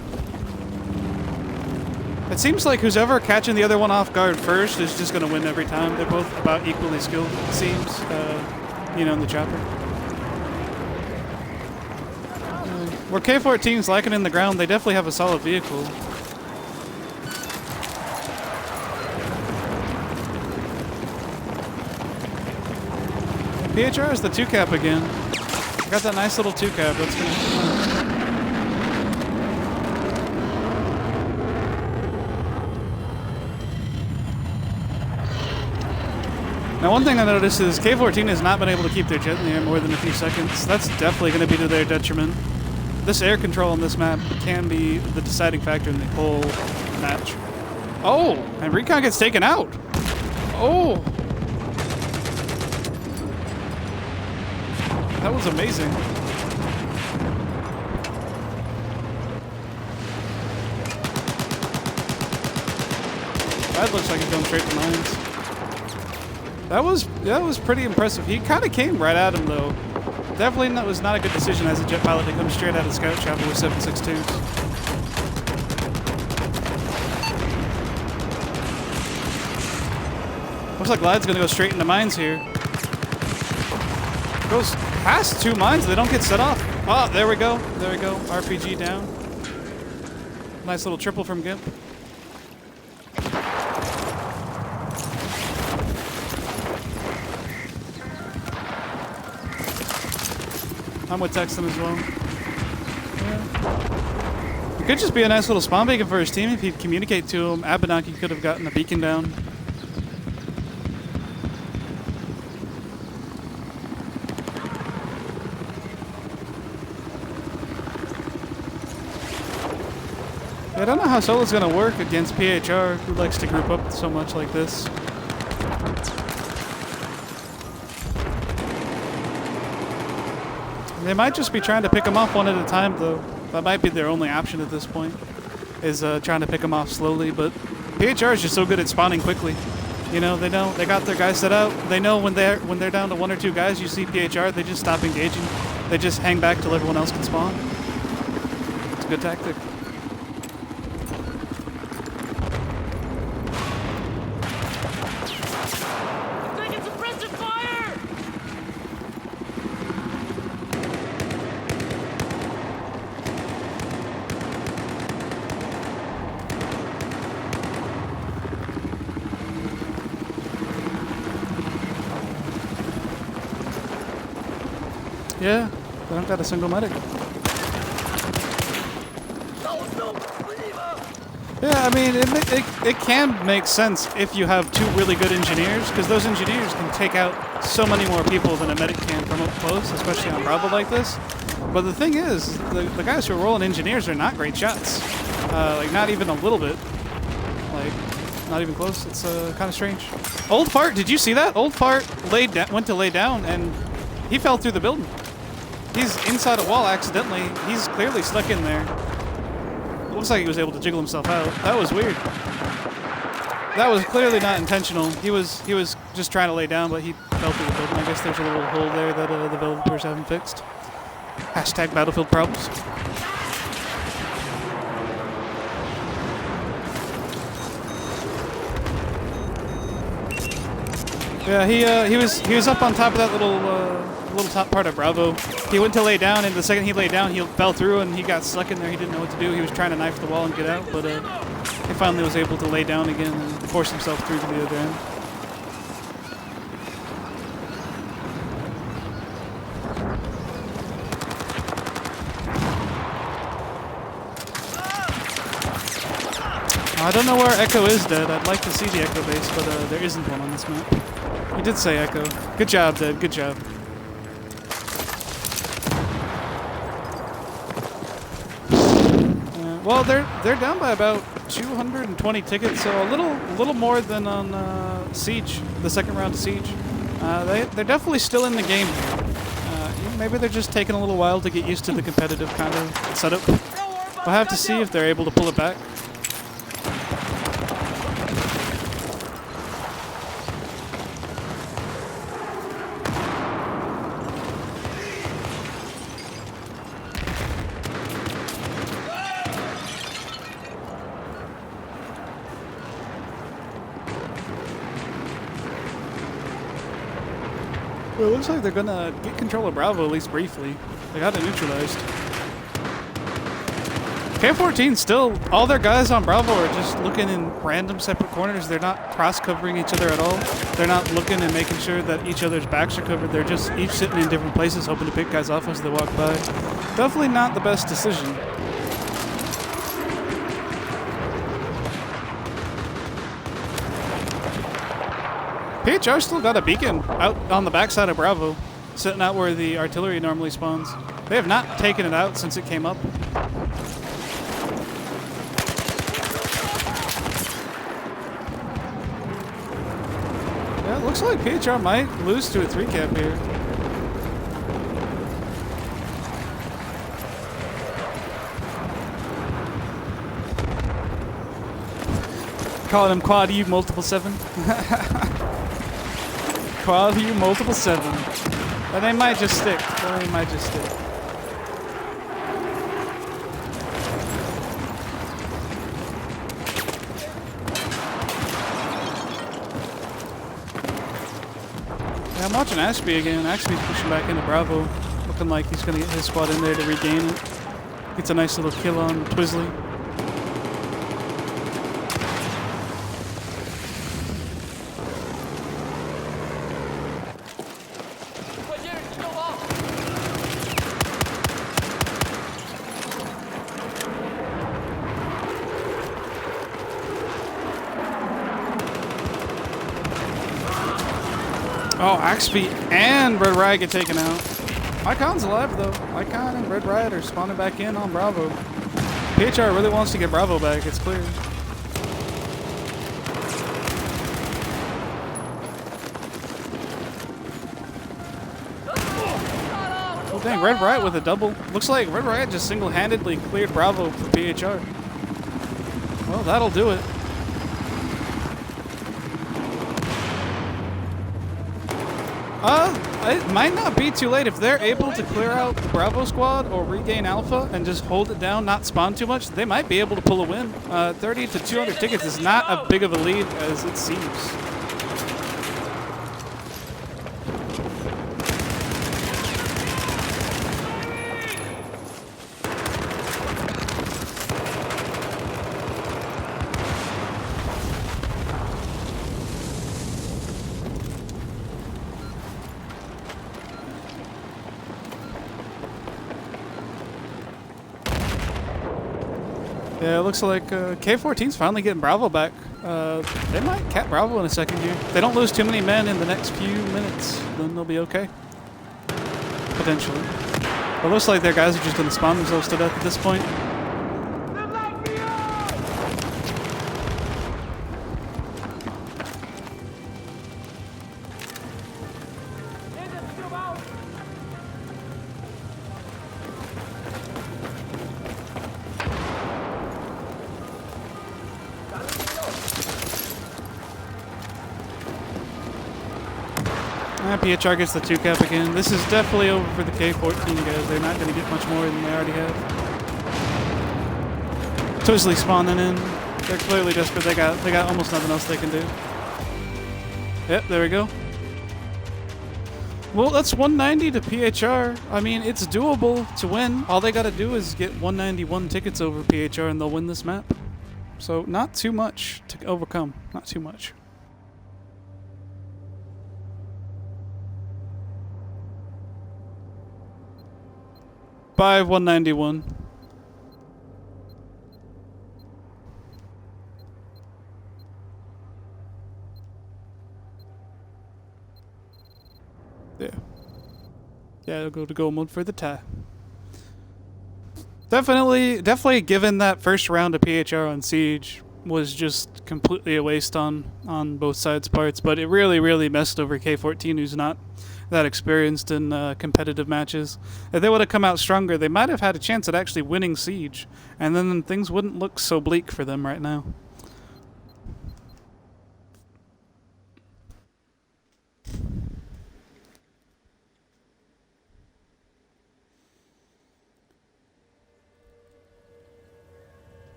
It seems like who's ever catching the other one off guard first is just going to win every time. They're both about equally skilled, it seems, you know, in the chopper. Where K14's lacking in the ground, they definitely have a solid vehicle. PHR is the 2-cap again. Got that nice little 2-cap. That's gonna Now, one thing I noticed is K14 has not been able to keep their jet in the air more than a few seconds. That's definitely going to be to their detriment. This air control on this map can be the deciding factor in the whole match. Oh, and Recon gets taken out. Oh. That was amazing. That looks like he's going straight to mines. That was pretty impressive. He kind of came right at him though. Definitely was not a good decision as a jet pilot to come straight out of scout travel with 7.62s. Looks like Glad's gonna go straight into mines here. Goes past 2 mines, they don't get set off. Oh, there we go. There we go. RPG down. Nice little triple from Gimp. I'm with Texan as well. Yeah. It could just be a nice little spawn beacon for his team if he'd communicate to him. Abenaki could have gotten a beacon down. I don't know how solo's gonna work against PHR, who likes to group up so much like this. They might just be trying to pick him off one at a time, though. That might be their only option at this point, is trying to pick him off slowly. But PHR is just so good at spawning quickly. You know, they got their guys set out. They know when they're down to 1 or 2 guys, you see PHR, they just stop engaging. They just hang back till everyone else can spawn. It's a good tactic. Yeah, they don't got a single medic. Yeah, I mean, it can make sense if you have 2 really good engineers, because those engineers can take out so many more people than a medic can from up close, especially on Bravo like this. But the thing is, the guys who are rolling engineers are not great shots. Like, not even a little bit. Like, not even close. It's kind of strange. Old Fart, did you see that? Old Fart went to lay down, and he fell through the building. He's inside a wall accidentally. He's clearly stuck in there. It looks like he was able to jiggle himself out. That was weird. That was clearly not intentional. He was just trying to lay down, but he fell through the building. I guess there's a little hole there that the developers haven't fixed. Hashtag Battlefield problems. Yeah, he was up on top of that little top part of Bravo. He went to lay down, and the second he laid down, he fell through, and he got stuck in there. He didn't know what to do. He was trying to knife the wall and get out, but he finally was able to lay down again and force himself through to the other end. I don't know where Echo is dead. I'd like to see the Echo base, but there isn't one on this map. You did say Echo. Good job, Dead. Good job. Well, they're down by about 220 tickets, so a little more than on Siege, the second round of Siege. They're definitely still in the game. Maybe they're just taking a little while to get used to the competitive kind of setup. We'll have to see if they're able to pull it back. Well, it looks like they're gonna get control of Bravo, at least briefly. They got it neutralized. K14 still, all their guys on Bravo are just looking in random separate corners. They're not cross-covering each other at all. They're not looking and making sure that each other's backs are covered. They're just each sitting in different places, hoping to pick guys off as they walk by. Definitely not the best decision. PHR still got a beacon out on the backside of Bravo, sitting out where the artillery normally spawns. They have not taken it out since it came up. Yeah, it looks like PHR might lose to a 3-cap here. Calling him Quad U multiple 7. Quad U multiple 7. And they might just stick. They might just stick. Yeah, I'm watching Ashby again. Ashby's pushing back into Bravo. Looking like he's going to get his squad in there to regain it. Gets a nice little kill on Twizzly. Oh, Axby and Red Riot get taken out. Icon's alive though. Icon and Red Riot are spawning back in on Bravo. PHR really wants to get Bravo back, it's clear. Oh dang, Red Riot with a double. Looks like Red Riot just single-handedly cleared Bravo for PHR. Well, that'll do it. It might not be too late if they're able to clear out the Bravo squad or regain Alpha and just hold it down, not spawn too much. They might be able to pull a win. 30 to 200 tickets is not as big of a lead as it seems. Yeah, it looks like K14's finally getting Bravo back. They might cap Bravo in a second here. If they don't lose too many men in the next few minutes, then they'll be okay. Potentially. But it looks like their guys are just going to spawn themselves to death at this point. PHR gets the 2-cap again. This is definitely over for the K14 guys. They're not going to get much more than they already have. Twizzly spawning in. They're clearly desperate. They got almost nothing else they can do. Yep, there we go. Well, that's 190 to PHR. I mean, it's doable to win. All they got to do is get 191 tickets over PHR and they'll win this map. So not too much to overcome. Not too much. By 191. Yeah. Yeah, it'll go to go mode for the tie. Definitely given that first round of PHR on Siege was just completely a waste on both sides' parts, but it really messed over K14, who's not that experienced in competitive matches. If they would have come out stronger, they might have had a chance at actually winning Siege, and then things wouldn't look so bleak for them right now.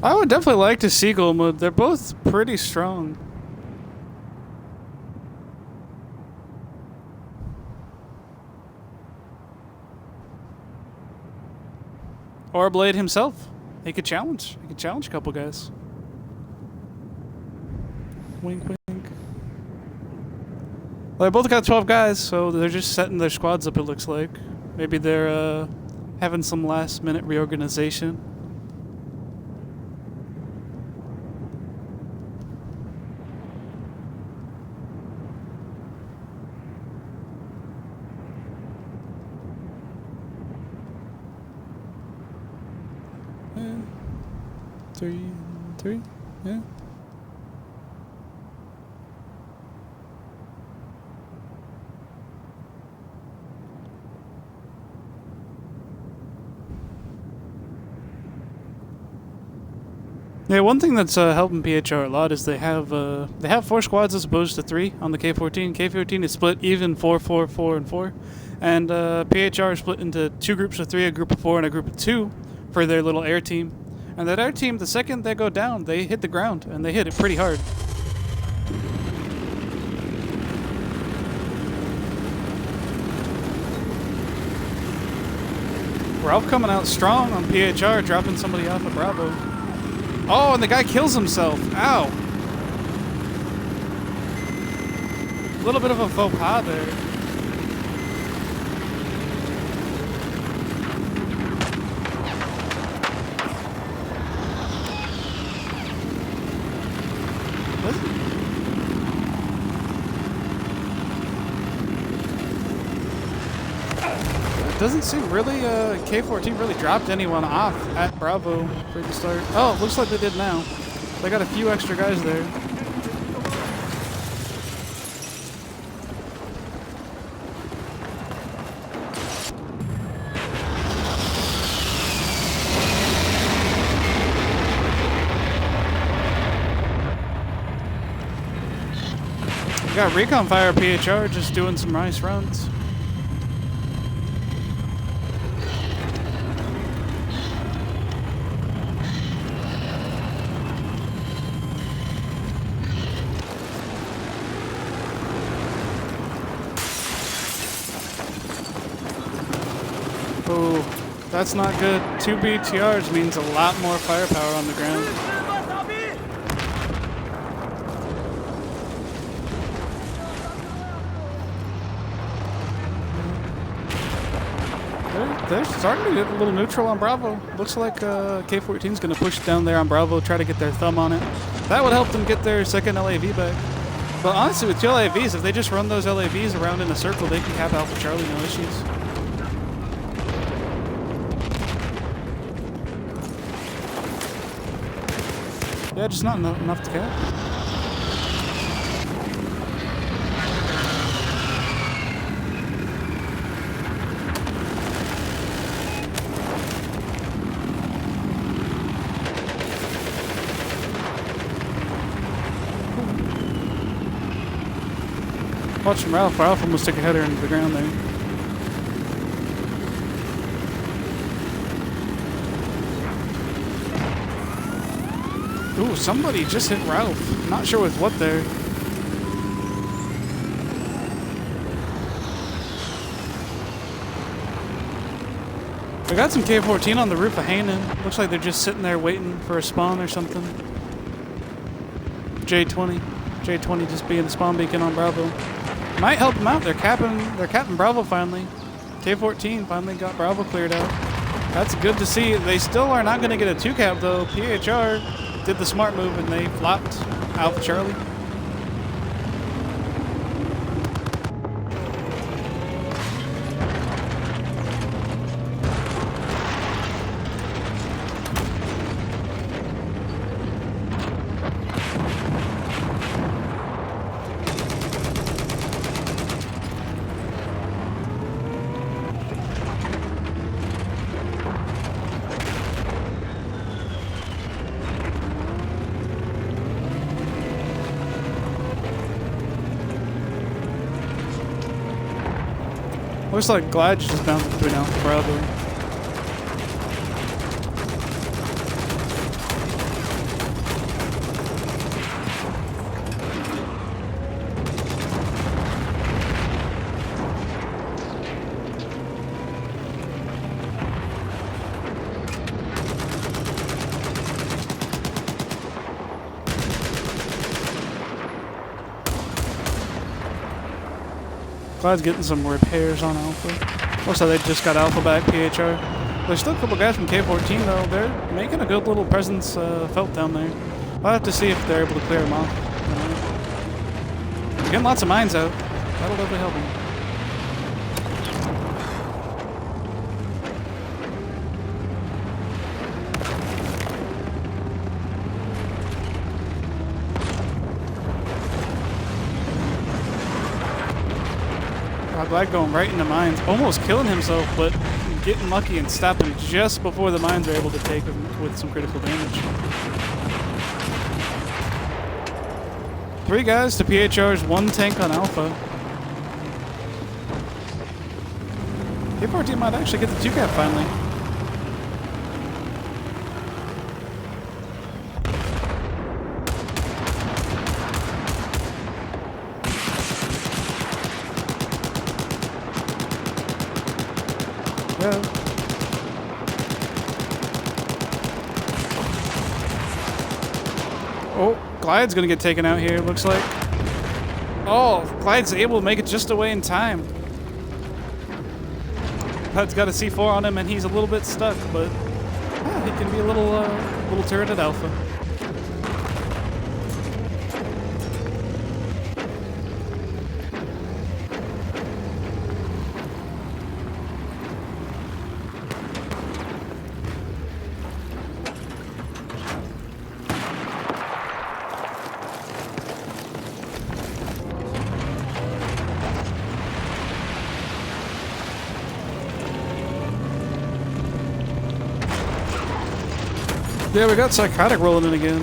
I would definitely like to see gold mode. They're both pretty strong. Or Blade himself. He could challenge. He could challenge a couple guys. Wink, wink. Well, they both got 12 guys, so they're just setting their squads up, it looks like. Maybe they're having some last-minute reorganization. Three, yeah. Yeah, one thing that's helping PHR a lot is they have 4 squads as opposed to 3 on the K14. K14 is split even 4, 4, 4, and 4, and PHR is split into 2 groups of 3, a group of 4, and a group of 2 for their little air team. And that air team, the second they go down, they hit the ground, and they hit it pretty hard. Ralph coming out strong on PHR, dropping somebody off at Bravo. Oh, and the guy kills himself. Ow. A little bit of a faux pas there. Doesn't seem really, K14 really dropped anyone off at Bravo for the start. Oh, looks like they did now. They got a few extra guys there. We got Recon Fire PHR just doing some nice runs. Oh, that's not good. 2 BTRs means a lot more firepower on the ground. They're starting to get a little neutral on Bravo. Looks like K14 is going to push down there on Bravo, try to get their thumb on it. That would help them get their second LAV back. But honestly, with 2 LAVs, if they just run those LAVs around in a circle, they can cap Alpha Charlie, no issues. Yeah, just not enough to cap. Watching Ralph. Ralph almost took a header into the ground there. Ooh, somebody just hit Ralph. Not sure with what there. We got some K14 on the roof of Hanan. Looks like they're just sitting there waiting for a spawn or something. J20. J20 just being a spawn beacon on Bravo. Might help them out. They're capping Bravo finally. K14 finally got Bravo cleared out. That's good to see. They still are not going to get a 2-cap though. PHR did the smart move and they flopped Alpha Charlie. Looks like Glide just bounced between Alpha Bravo. Glide's getting some repairs on Alpha. Looks like they just got Alpha back, PHR. There's still a couple guys from K14 though. They're making a good little presence felt down there. I'll have to see if they're able to clear them off. They're getting lots of mines out. That'll definitely help them. Glide going right into mines, almost killing himself, but getting lucky and stopping just before the mines are able to take him with some critical damage. 3 guys to PHR's 1 tank on Alpha. K14 might actually get the 2 cap finally. Oh, Glide's gonna get taken out here, looks like. Oh, Glide's able to make it just away in time. Glide's got a C4 on him and he's a little bit stuck, but he can be a little turret at Alpha. Yeah, we got Psychotic rolling in again.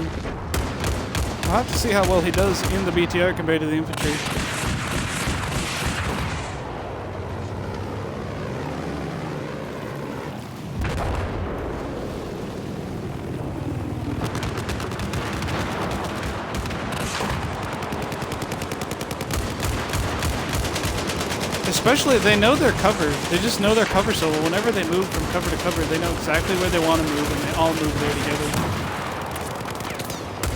I'll have to see how well he does in the BTR compared to the infantry. Especially, they know their cover. They just know their cover so well. Whenever they move from cover to cover, they know exactly where they want to move, and they all move there together.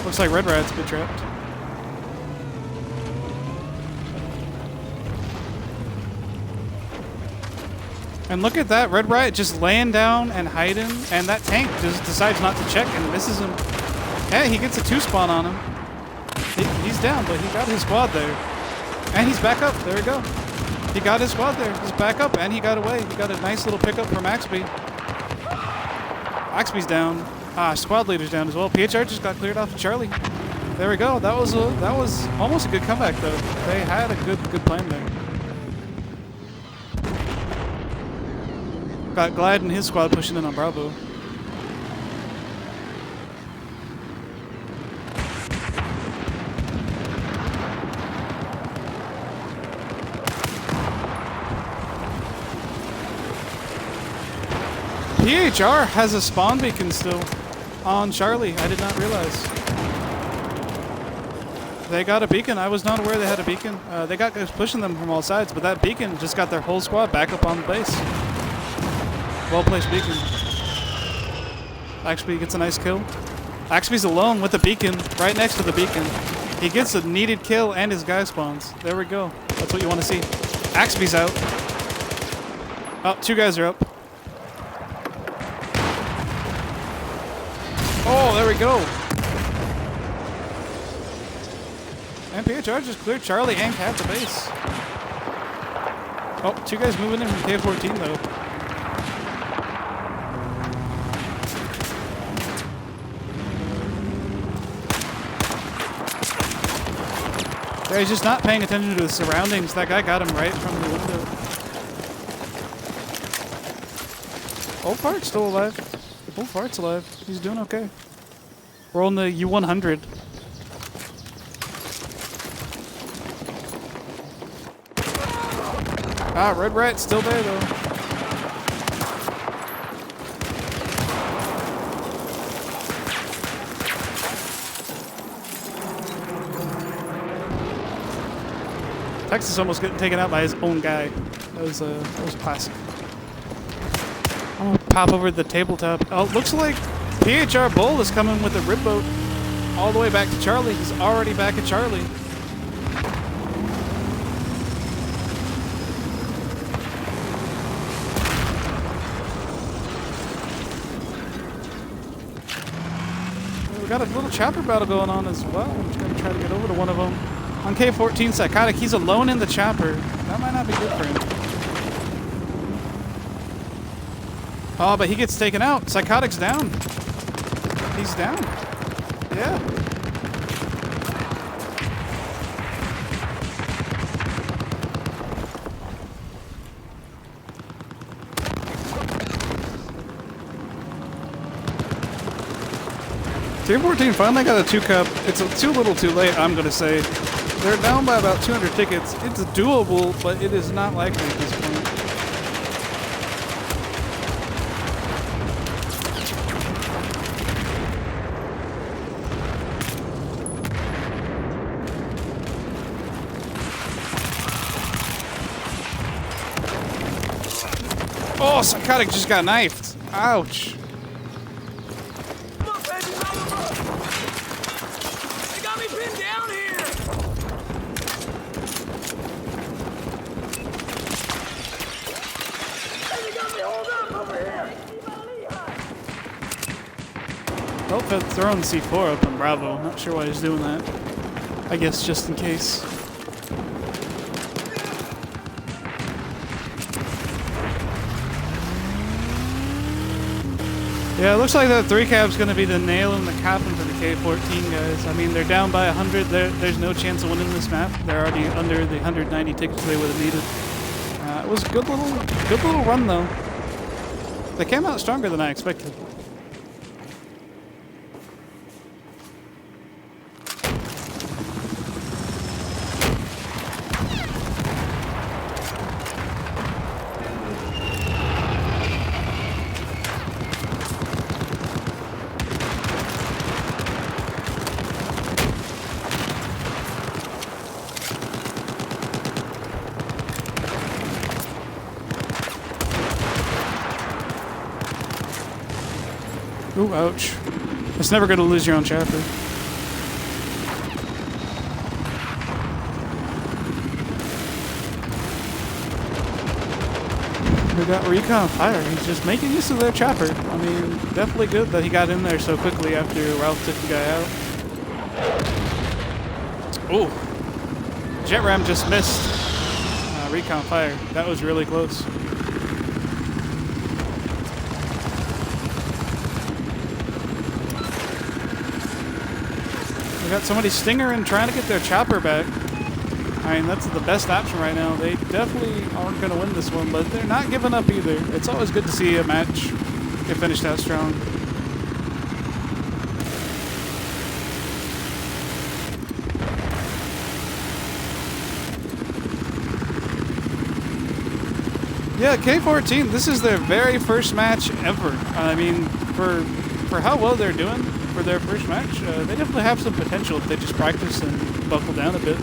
Looks like Red Riot's been trapped. And look at that, Red Riot just laying down and hiding, and that tank just decides not to check and misses him. Hey, he gets a 2 spawn on him. He's down, but he got his squad there. And he's back up, there we go. He got his squad there. He's back up, and he got away. He got a nice little pickup from Axby. Axby's down. Squad leader's down as well. PHR just got cleared off of Charlie. There we go. That was almost a good comeback though. They had a good plan there. Got Glide and his squad pushing in on Bravo. PHR has a spawn beacon still on Charlie. I did not realize. They got a beacon. I was not aware they had a beacon. They got guys pushing them from all sides, but that beacon just got their whole squad back up on the base. Well-placed beacon. Axby gets a nice kill. Axby's alone with the beacon, right next to the beacon. He gets a needed kill and his guy spawns. There we go. That's what you want to see. Axby's out. Oh, 2 guys are up. Oh, there we go. And PHR just cleared Charlie and Cat the base. Oh, 2 guys moving in from K14 though. Yeah, he's just not paying attention to his surroundings. That guy got him right from the window. Old Fart's still alive. Old Fart's alive. He's doing okay. We're on the U100. Red Rat's still there though. Texas almost getting taken out by his own guy. That was classic. I'm gonna pop over to the tabletop. Oh, looks like PHR Bull is coming with a rib boat all the way back to Charlie. He's already back at Charlie. we got a little chopper battle going on as well. I'm just gonna try to get over to one of them. On K14 Psychotic, he's alone in the chopper. That might not be good for him. Oh, but he gets taken out. Psychotic's down. He's down. Yeah. K14 finally got a 2-cup. It's too little too late, I'm going to say. They're down by about 200 tickets. It's doable, but it is not likely at this point. Oh, Psychotic just got knifed. Ouch. Oh, throwing C4 up on Bravo. Not sure why he's doing that. I guess just in case. Yeah, it looks like that 3-cap's going to be the nail in the coffin for the K14 guys. I mean, they're down by 100. There's no chance of winning this map. They're already under the 190 tickets they would have needed. It was a good little run, though. They came out stronger than I expected. Ooh, ouch. It's never going to lose your own chapter. We got Recon Fire. He's just making use of their chopper. I mean, definitely good that he got in there so quickly after Ralph took the guy out. Ooh. Jet Ram just missed Recon Fire. That was really close. We got somebody stingering trying to get their chopper back. I mean, that's the best option right now. They definitely aren't going to win this one, but they're not giving up either. It's always good to see a match get finished out strong. Yeah, K14, this is their very first match ever. I mean, for how well they're doing for their first match, they definitely have some potential if they just practice and buckle down a bit.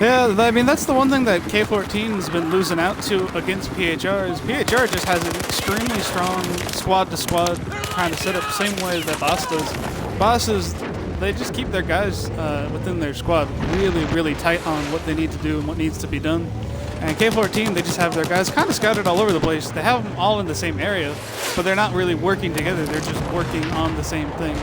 Yeah, I mean, that's the one thing that K14's been losing out to against PHR is PHR just has an extremely strong squad-to-squad kind of setup, same way that Boss does. Bosses, they just keep their guys within their squad really, really tight on what they need to do and what needs to be done. And K14, they just have their guys kind of scattered all over the place. They have them all in the same area, but they're not really working together. They're just working on the same thing.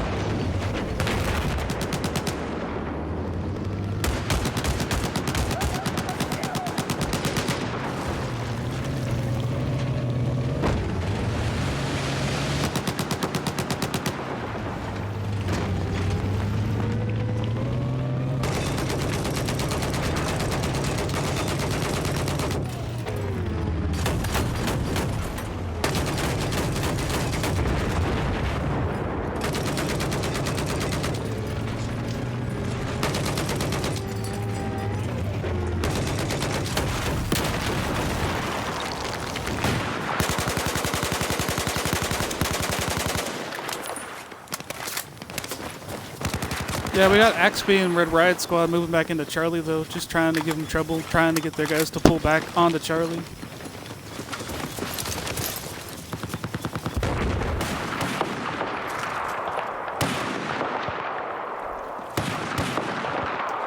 Yeah, we got Axby and Red Riot Squad moving back into Charlie, though. Just trying to give them trouble, trying to get their guys to pull back onto Charlie.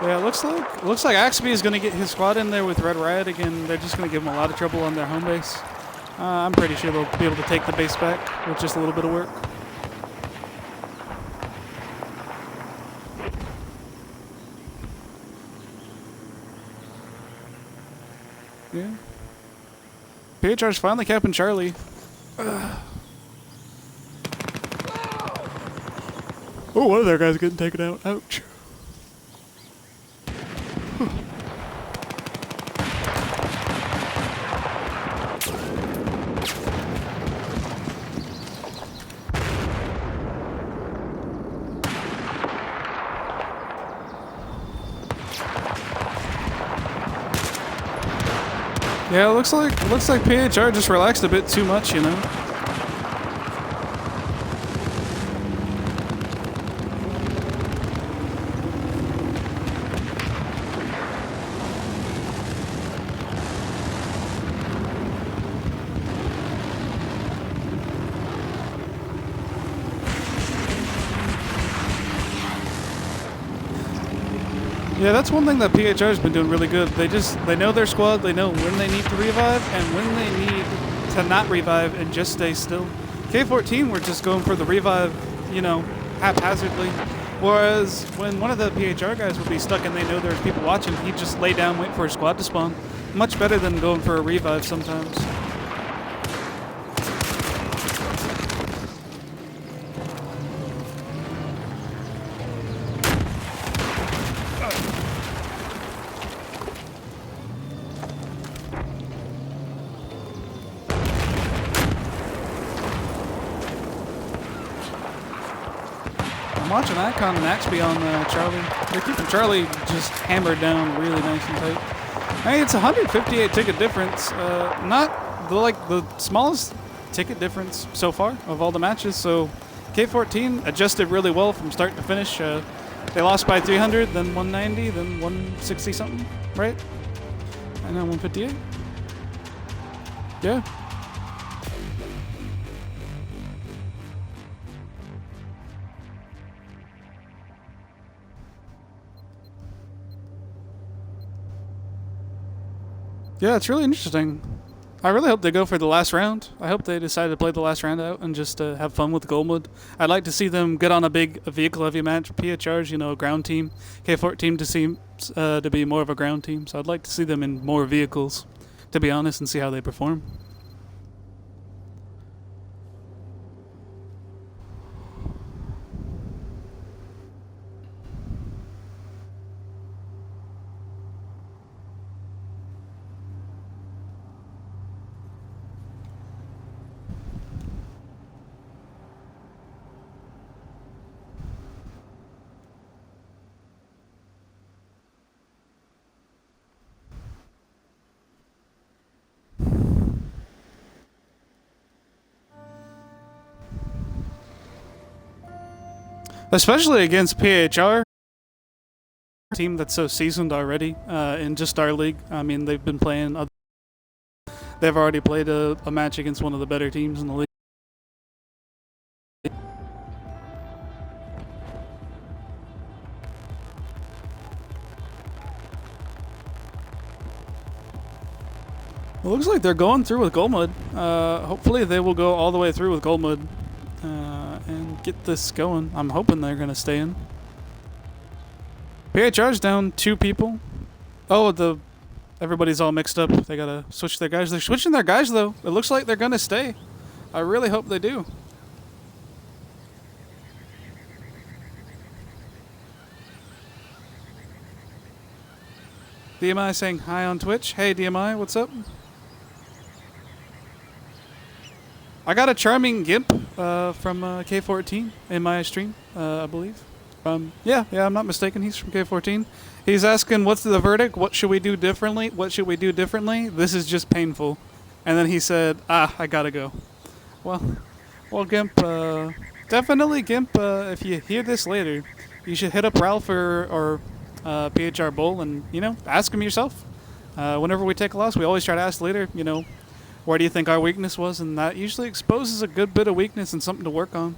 Yeah, it looks like Axby is going to get his squad in there with Red Riot again. They're just going to give them a lot of trouble on their home base. I'm pretty sure they'll be able to take the base back with just a little bit of work. Yeah. PHR's finally capping Charlie. Oh, one of their guys getting taken out. Ouch. Yeah, it looks like PHR just relaxed a bit too much, you know. Yeah, that's one thing that PHR's been doing really good. They know their squad, they know when they need to revive and when they need to not revive and just stay still. K14 were just going for the revive, you know, haphazardly. Whereas when one of the PHR guys would be stuck and they know there's people watching, he'd just lay down, wait for a squad to spawn. Much better than going for a revive sometimes. I'm watching Icon and Axby on Charlie. They're keeping Charlie just hammered down really nice and tight. Hey, it's 158 ticket difference. Not the smallest ticket difference so far of all the matches. So K14 adjusted really well from start to finish. They lost by 300, then 190, then 160 something, right? And now 158. Yeah. Yeah, it's really interesting. I really hope they go for the last round. I hope they decide to play the last round out and just have fun with Goldwood. I'd like to see them get on a big vehicle-heavy match. PHR's, you know, a ground team. K14 to seem to be more of a ground team. So I'd like to see them in more vehicles, to be honest, and see how they perform. Especially against PHR, a team that's so seasoned already in just our league. I mean, they've been playing. They've already played a match against one of the better teams in the league. It looks like they're going through with Goldwood. Hopefully they will go all the way through with Goldwood and get this going. I'm hoping they're going to stay in. PHR's down 2 people. Oh, everybody's all mixed up. They got to switch their guys. They're switching their guys, though. It looks like they're going to stay. I really hope they do. DMI saying hi on Twitch. Hey, DMI, what's up? I got a charming GIMP from K14 in my stream, I believe. Yeah, I'm not mistaken. He's from K14. He's asking, what's the verdict? What should we do differently? What should we do differently? This is just painful. And then he said, I gotta go. Well, GIMP, definitely GIMP, if you hear this later, you should hit up Ralph or PHR Bull and, you know, ask him yourself. Whenever we take a loss, we always try to ask the leader, you know, where do you think our weakness was? And that usually exposes a good bit of weakness and something to work on.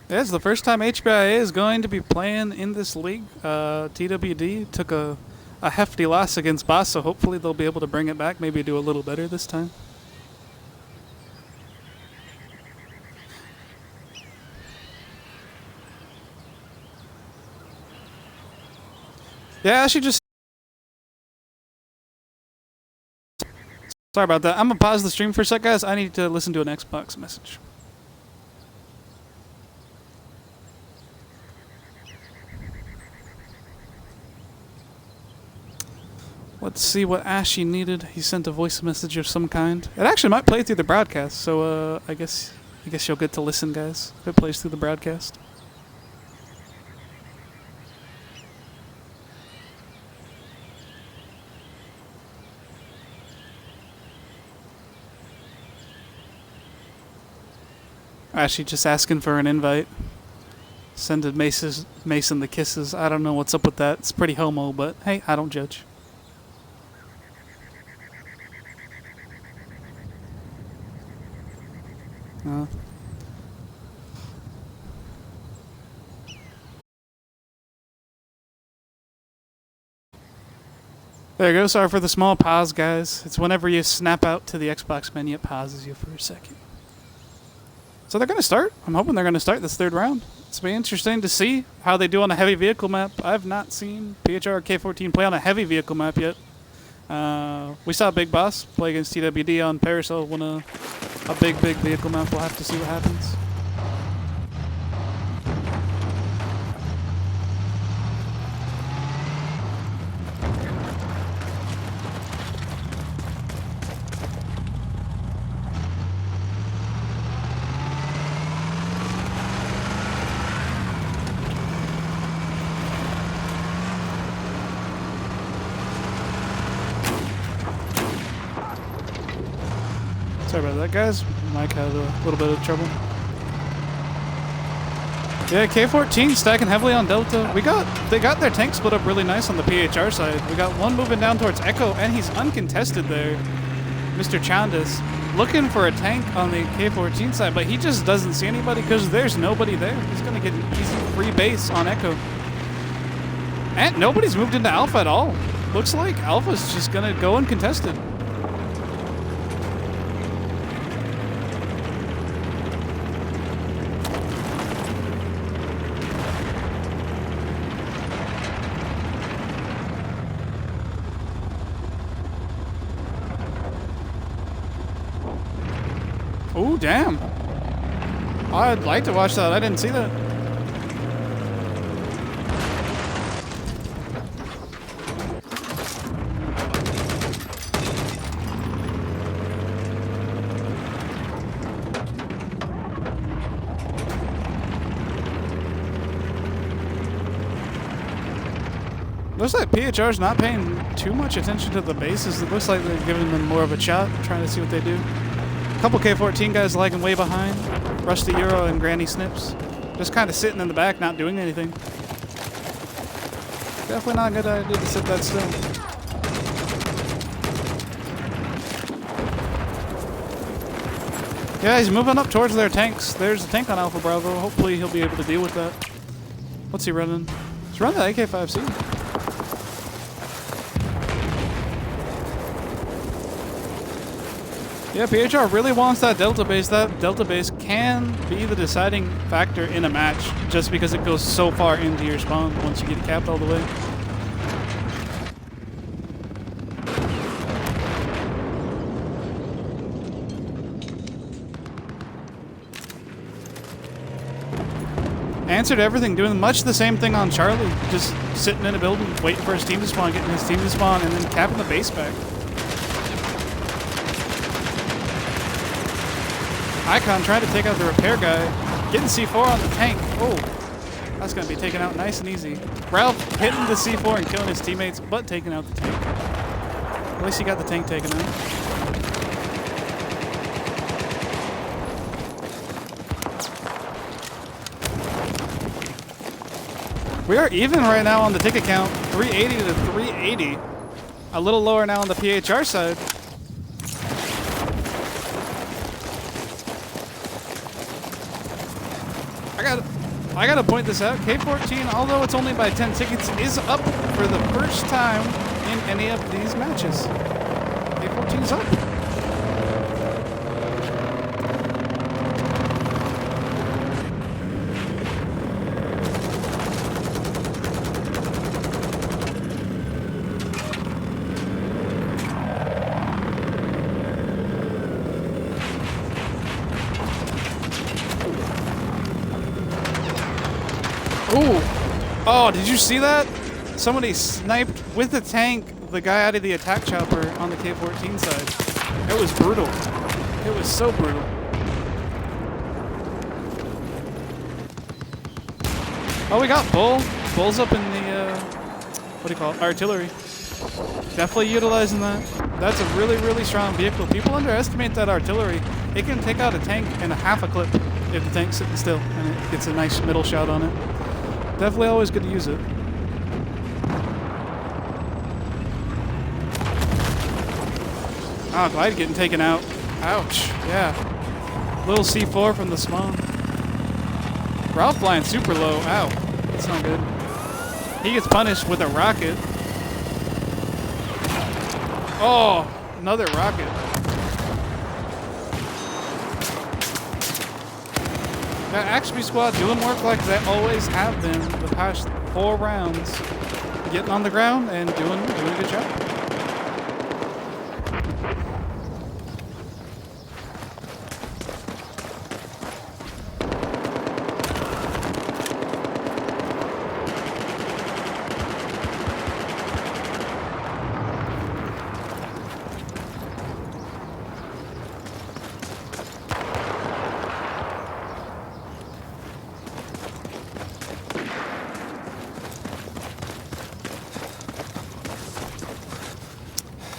Yeah, it's the first time HBIA is going to be playing in this league. TWD took a hefty loss against Boss, so hopefully they'll be able to bring it back, maybe do a little better this time. Yeah, I should just... Sorry about that. I'm going to pause the stream for a sec, guys. I need to listen to an Xbox message. Let's see what Ashy needed. He sent a voice message of some kind. It actually might play through the broadcast, so I guess you'll get to listen, guys, if it plays through the broadcast. Ashy just asking for an invite. Sending Mason the kisses. I don't know what's up with that. It's pretty homo, but hey, I don't judge. There you go. Sorry for the small pause, guys. It's whenever you snap out to the Xbox menu, it pauses you for a second. So they're going to start. I'm hoping they're going to start this third round. It's been interesting to see how they do on a heavy vehicle map. I've not seen PHR or K14 play on a heavy vehicle map yet. We saw Big Boss play against TWD on Parasol, won a big vehicle map. We'll have to see what happens. Sorry about that, guys. Mike had a little bit of trouble. Yeah, K14 stacking heavily on Delta. They got their tank split up really nice on the PHR side. We got one moving down towards Echo, and he's uncontested there. Mr. Chandas looking for a tank on the K14 side, but he just doesn't see anybody because there's nobody there. He's going to get an easy free base on Echo. And nobody's moved into Alpha at all. Looks like Alpha's just going to go uncontested. Oh, damn. I'd like to watch that. I didn't see that. Looks like PHR's not paying too much attention to the bases. It looks like they're giving them more of a shot, trying to see what they do. A couple K14 guys lagging way behind. Rusty Euro and Granny Snips. Just kind of sitting in the back, not doing anything. Definitely not a good idea to sit that still. Yeah, he's moving up towards their tanks. There's a tank on Alpha Bravo. Hopefully he'll be able to deal with that. What's he running? He's running the AK-5C. Yeah, PHR really wants that Delta base. That Delta base can be the deciding factor in a match just because it goes so far into your spawn once you get capped all the way. Answered everything, doing much the same thing on Charlie. Just sitting in a building, waiting for his team to spawn, getting his team to spawn, and then capping the base back. Icon trying to take out the repair guy. Getting C4 on the tank. Oh. That's going to be taken out nice and easy. Ralph hitting the C4 and killing his teammates, but taking out the tank. At least he got the tank taken out. We are even right now on the ticket count, 380 to 380. A little lower now on the PHR side. I gotta point this out. K14, although it's only by 10 tickets, is up for the first time in any of these matches. K14's up. Ooh. Oh, did you see that? Somebody sniped with the tank the guy out of the attack chopper on the K14 side. It was brutal. It was so brutal. Oh, we got Bull. Bull's up in the, what do you call it? Artillery. Definitely utilizing that. That's a really, really strong vehicle. People underestimate that artillery. It can take out a tank in a half a clip if the tank's sitting still and it gets a nice middle shot on it. Definitely always good to use it. Ah, Glide getting taken out. Ouch. Yeah. Little C4 from the spawn. Ralph flying super low. Ow. That's not good. He gets punished with a rocket. Oh, another rocket. That Axby squad doing work like they always have been the past 4 rounds. Getting on the ground and doing a good job.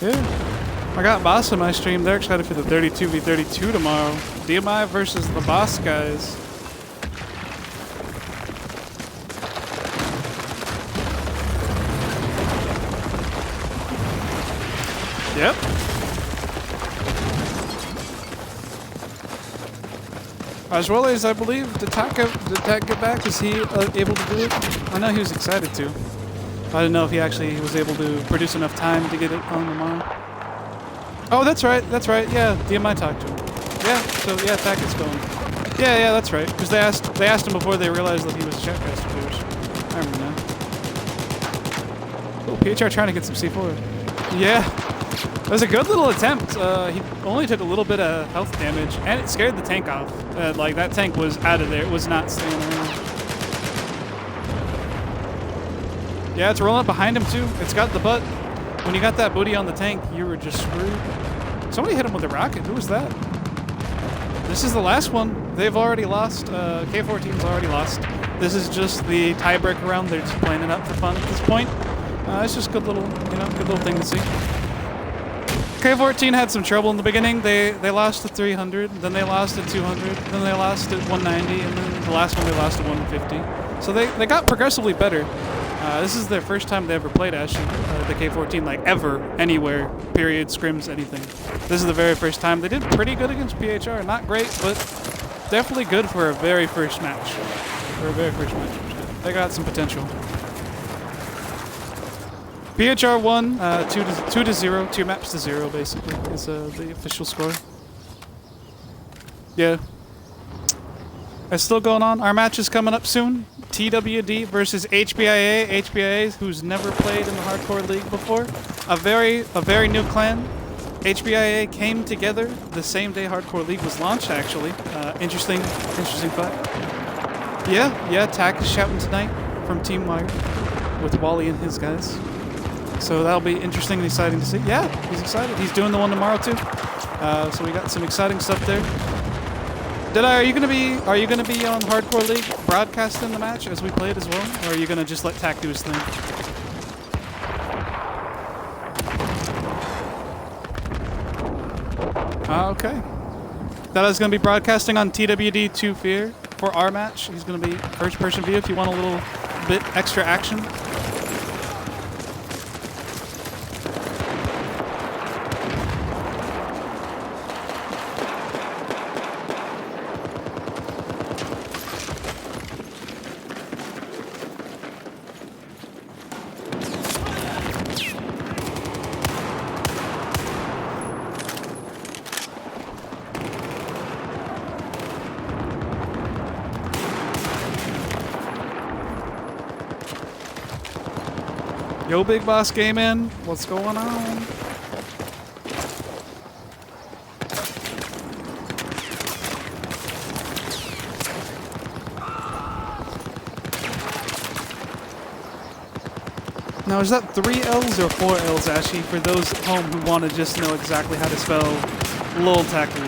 Yeah, I got Boss on my stream. They're excited for the 32v32 tomorrow. DMI versus the Boss guys. Yep. As well as I believe did Tack get back? Is he able to do it? I know he was excited to. I didn't know if he actually was able to produce enough time to get it on tomorrow. Oh, that's right. Yeah, DMI talked to him. Yeah, so yeah, Tack is going. Yeah, that's right. Because they asked him before they realized that he was a Shoutcast, of course. I remember now. Oh, PHR trying to get some C4. Yeah, it was a good little attempt. He only took a little bit of health damage, and it scared the tank off. Like, that tank was out of there. It was not staying around. Yeah, it's rolling up behind him too. It's got the butt. When you got that booty on the tank, you were just screwed. Somebody hit him with a rocket. Who was that? This is the last one. They've already lost. K14's already lost. This is just the tiebreaker round. They're just playing it up for fun at this point. It's just good little thing to see. K14 had some trouble in the beginning. They lost at 300, then they lost at 200, then they lost at 190, and then the last one they lost at 150. So they got progressively better. This is their first time they ever played Ashen, the K14, like ever, anywhere, period, scrims, anything. This is the very first time. They did pretty good against PHR. Not great, but definitely good for a very first match. They got some potential. PHR won 2-0, 2 maps to 0, basically, is the official score. Yeah. It's still going on. Our match is coming up soon. TWD versus HBIA. HBIA, who's never played in the hardcore league before. A very new clan. HBIA came together the same day hardcore league was launched, actually. Interesting fact. Yeah, Tack is shouting tonight from Team Wire with Wally and his guys. So that'll be interesting and exciting to see. Yeah, he's excited. He's doing the one tomorrow too. So we got some exciting stuff there. Are you gonna be on Hardcore League broadcasting the match as we play it as well, or are you gonna just let Tac do his thing? Okay. That is gonna be broadcasting on TWD2 Fear for our match. He's gonna be first-person view if you want a little bit extra action. Yo, Big Boss Gaming, what's going on? Now, is that 3 L's or 4 L's, Ashy, for those at home who want to just know exactly how to spell LOL Tackle?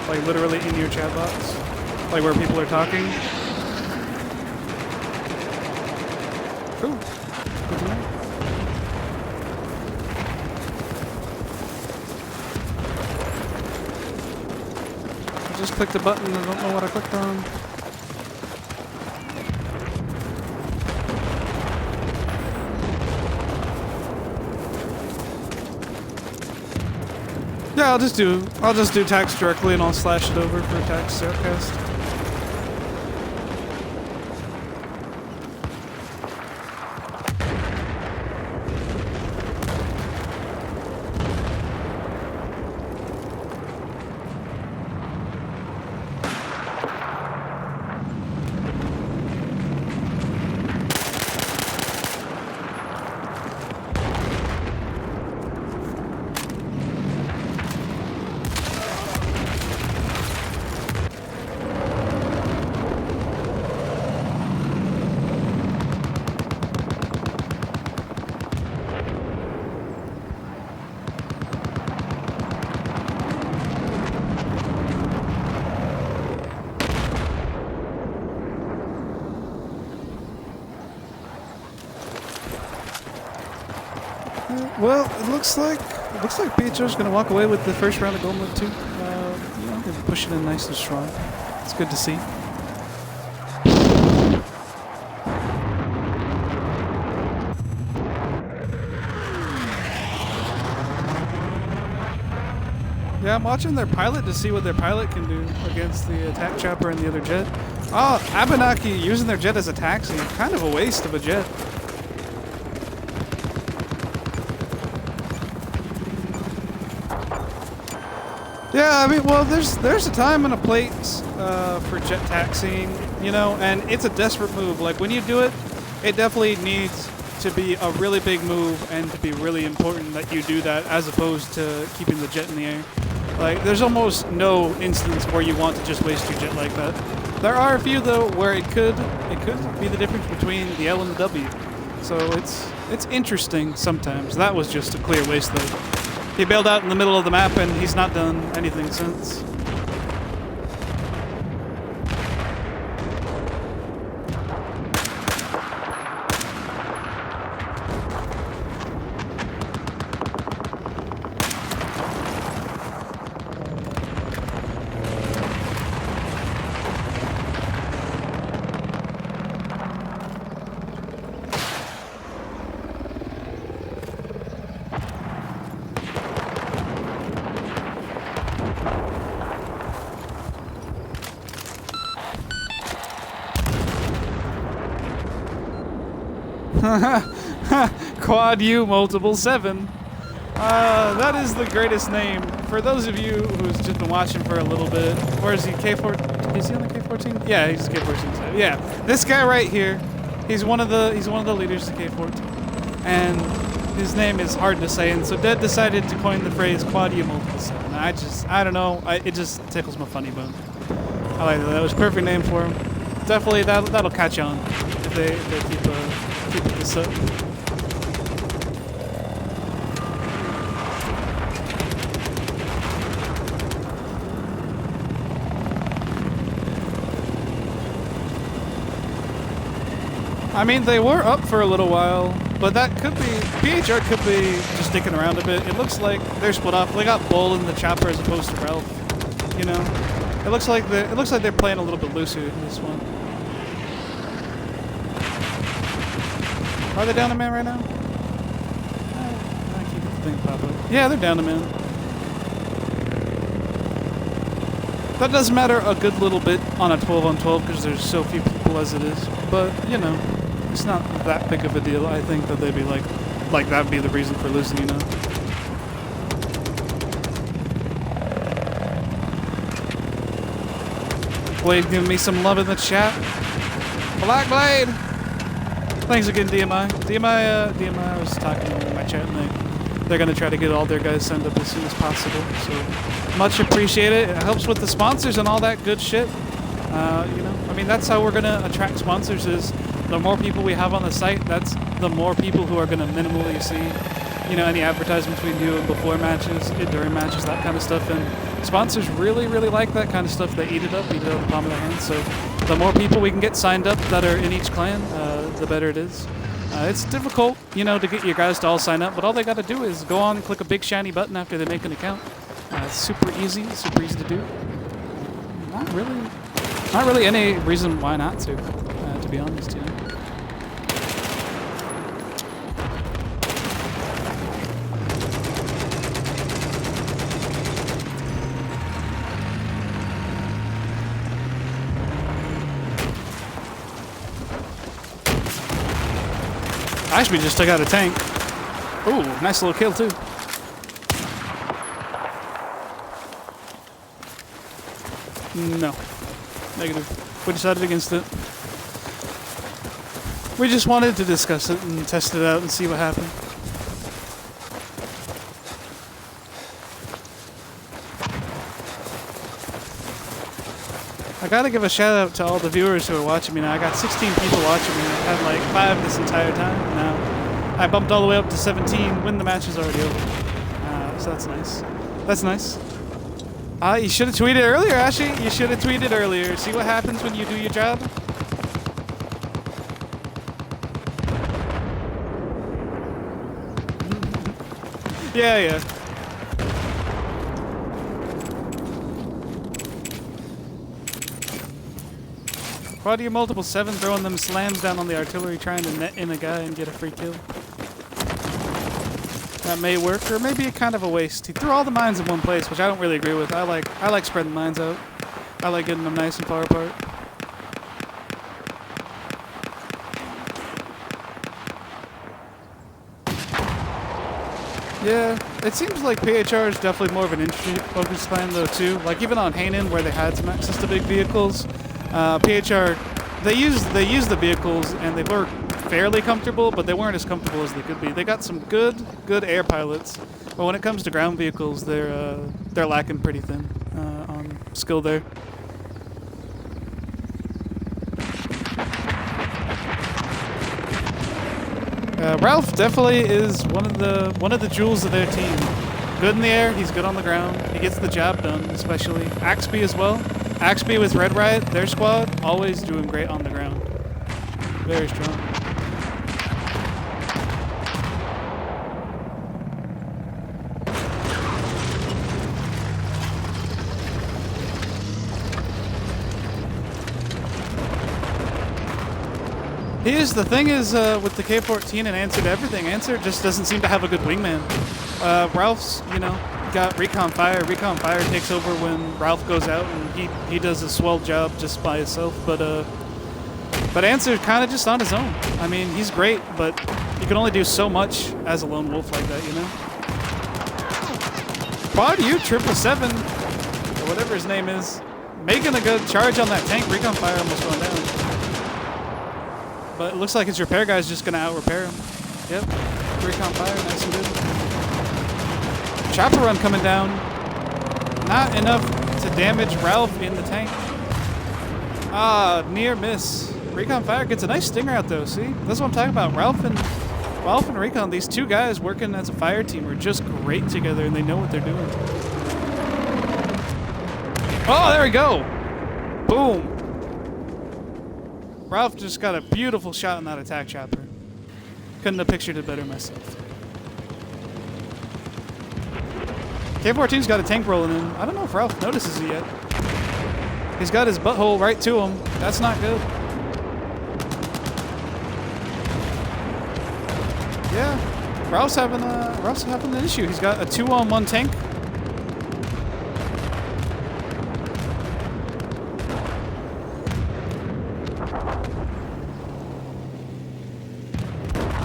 Like literally in your chat box? Like where people are talking? Cool. Good to know. I just clicked a button and I don't know what I clicked on. Yeah, I'll just do tax directly and I'll slash it over for tax Shoutcast. Well, it looks like PHR's going to walk away with the first round of Gold Mode 2. You know, they're pushing in nice and strong. It's good to see. Yeah, I'm watching their pilot to see what their pilot can do against the attack chopper and the other jet. Oh, Abenaki using their jet as a taxi. Kind of a waste of a jet. Yeah, I mean, well, there's a time and a place for jet taxiing, you know, and it's a desperate move. Like, when you do it, it definitely needs to be a really big move and to be really important that you do that as opposed to keeping the jet in the air. Like, there's almost no instance where you want to just waste your jet like that. There are a few though where it could be the difference between the L and the W. So it's interesting sometimes. That was just a clear waste though. He bailed out in the middle of the map and he's not done anything since. Quad U multiple 7. That is the greatest name. For those of you who's just been watching for a little bit, or is he K4? Is he on the K14? Yeah, he's K14. Yeah, this guy right here, he's one of the leaders of K14, and his name is hard to say. And so Dead decided to coin the phrase Quad U multiple 7. I don't know. It just tickles my funny bone. I like that. That was a perfect name for him. Definitely that'll catch on if they keep this up. I mean, they were up for a little while, but that could be PHR could be just sticking around a bit. It looks like they're split off. They got Bull in the chopper as opposed to Ralph. You know, it looks like they're playing a little bit looser in this one. Are they down a man right now? I keep the thing pop up. Yeah, they're down a man. That does matter a good little bit on a 12-on-12 because there's so few people as it is. But, you know, it's not that big of a deal. I think that they'd be like that'd be the reason for losing, you know? Blade giving me some love in the chat. Black Blade! Thanks again, DMI. DMI, I was talking in my chat, and they're going to try to get all their guys signed up as soon as possible. So, much appreciated. It helps with the sponsors and all that good shit. You know, I mean, that's how we're going to attract sponsors is the more people we have on the site, that's the more people who are going to minimally see, you know, any advertisements we do before matches, during matches, that kind of stuff. And sponsors really, really like that kind of stuff. They eat it up in the palm of their hands. So the more people we can get signed up that are in each clan, the better it is. It's difficult, you know, to get your guys to all sign up, but all they got to do is go on and click a big shiny button after they make an account. It's super easy to do. Not really any reason why not to be honest, you know. Ashby just took out a tank. Ooh, nice little kill too. No. Negative. We decided against it. We just wanted to discuss it and test it out and see what happened. I gotta give a shout out to all the viewers who are watching me now. I got 16 people watching me. I've had like 5 this entire time. Now I bumped all the way up to 17 when the match is already over. So that's nice. That's nice. You should have tweeted earlier, Ashy. You should have tweeted earlier. See what happens when you do your job? Yeah. Why do you multiple 7 throwing them slams down on the artillery trying to net in a guy and get a free kill? That may work, or maybe kind of a waste. He threw all the mines in one place, which I don't really agree with. I like spreading mines out. I like getting them nice and far apart. Yeah, it seems like PHR is definitely more of an infantry-focused clan, though, too. Like, even on Hanan, where they had some access to big vehicles, PHR, they used the vehicles, and they were fairly comfortable, but they weren't as comfortable as they could be. They got some good air pilots, But when it comes to ground vehicles, they're lacking pretty thin on skill there. Ralph definitely is one of the jewels of their team. Good in the air, he's good on the ground. He gets the job done, especially Axby as well. Axby with Red Riot, their squad, always doing great on the ground. Very strong. The thing is, with the K14 and Answer to everything, Answer just doesn't seem to have a good wingman. Ralph's, got Recon Fire. Recon Fire takes over when Ralph goes out, and he does a swell job just by himself. But Answer's kind of just on his own. I mean, he's great, but you can only do so much as a lone wolf like that, Quad U 777, or whatever his name is, making a good charge on that tank. Recon Fire almost going down. But it looks like his repair guy's just going to out-repair him. Yep. Recon Fire, nice and good. Chopper run coming down. Not enough to damage Ralph in the tank. Ah, near miss. Recon Fire gets a nice stinger out though, see? That's what I'm talking about. Ralph and Recon, these two guys working as a fire team are just great together, and they know what they're doing. Oh, there we go! Boom! Ralph just got a beautiful shot on that attack chopper. Couldn't have pictured it better myself. K14's got a tank rolling in. I don't know if Ralph notices it yet. He's got his butthole right to him. That's not good. Yeah, Ralph's having an issue. He's got a 2-on-1 tank.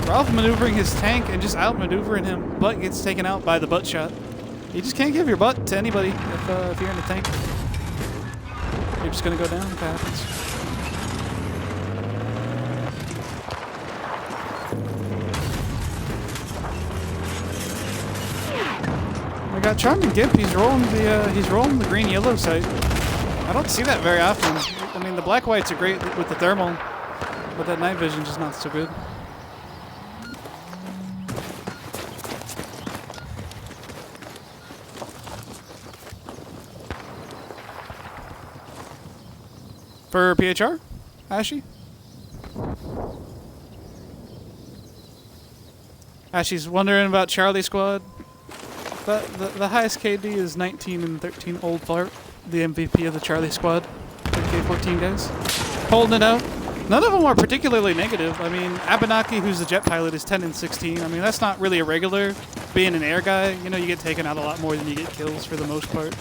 Ralph maneuvering his tank and just outmaneuvering him, but gets taken out by the butt shot. You just can't give your butt to anybody if you're in the tank. You're just gonna go down if that happens. We got Charming Gimp. He's rolling the green-yellow sight. I don't see that very often. I mean, the black whites are great with the thermal, but that night vision just not so good. For PHR? Ashy? Ashy's wondering about Charlie Squad. The highest KD is 19 and 13 Old Fart, the MVP of the Charlie Squad. The K14 guys. Holding it out. None of them are particularly negative. I mean, Abenaki, who's the jet pilot, is 10 and 16. I mean, that's not really a regular. Being an air guy, you get taken out a lot more than you get kills for the most part.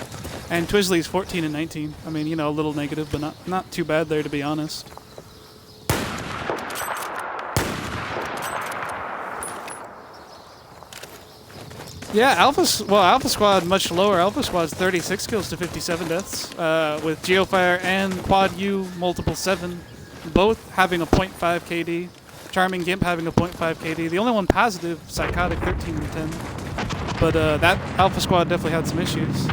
And Twizzly's 14 and 19. I mean, a little negative, but not too bad there, to be honest. Yeah, Alpha Squad much lower. Alpha Squad's 36 kills to 57 deaths, with Geofire and Quad U multiple 7, both having a 0.5 KD. Charming Gimp having a 0.5 KD. The only one positive, Psychotic, 13 and 10. But that Alpha Squad definitely had some issues.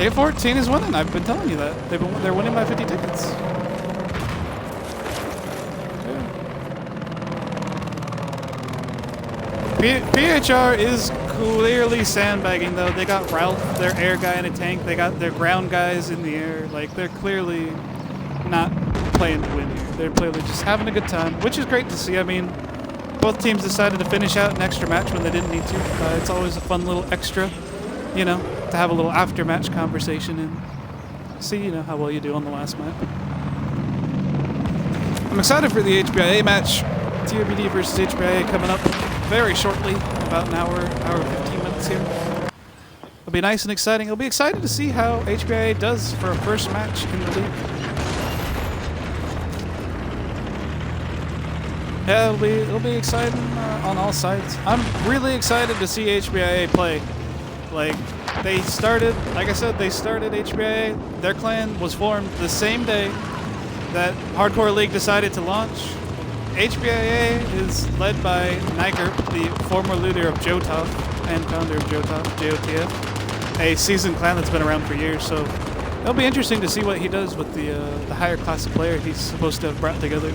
K14 is winning. I've been telling you that. They're winning by 50 tickets. Yeah. PHR is clearly sandbagging though. They got Ralph, their air guy in a tank. They got their ground guys in the air. Like, they're clearly not playing to win here. They're clearly just having a good time, which is great to see. I mean, both teams decided to finish out an extra match when they didn't need to. It's always a fun little extra, to have a little after-match conversation and see, how well you do on the last map. I'm excited for the HBIA match. TRBD versus HBIA coming up very shortly, about an hour 15 minutes here. It'll be nice and exciting. It'll be exciting to see how HBIA does for a first match in the league. Yeah, it'll be exciting on all sides. I'm really excited to see HBIA play. Like, like I said, they started HBIA. Their clan was formed the same day that Hardcore League decided to launch. HBIA is led by Niger, the former leader of JOTOF and founder of JOTF, a seasoned clan that's been around for years. So it'll be interesting to see what he does with the higher class of player he's supposed to have brought together.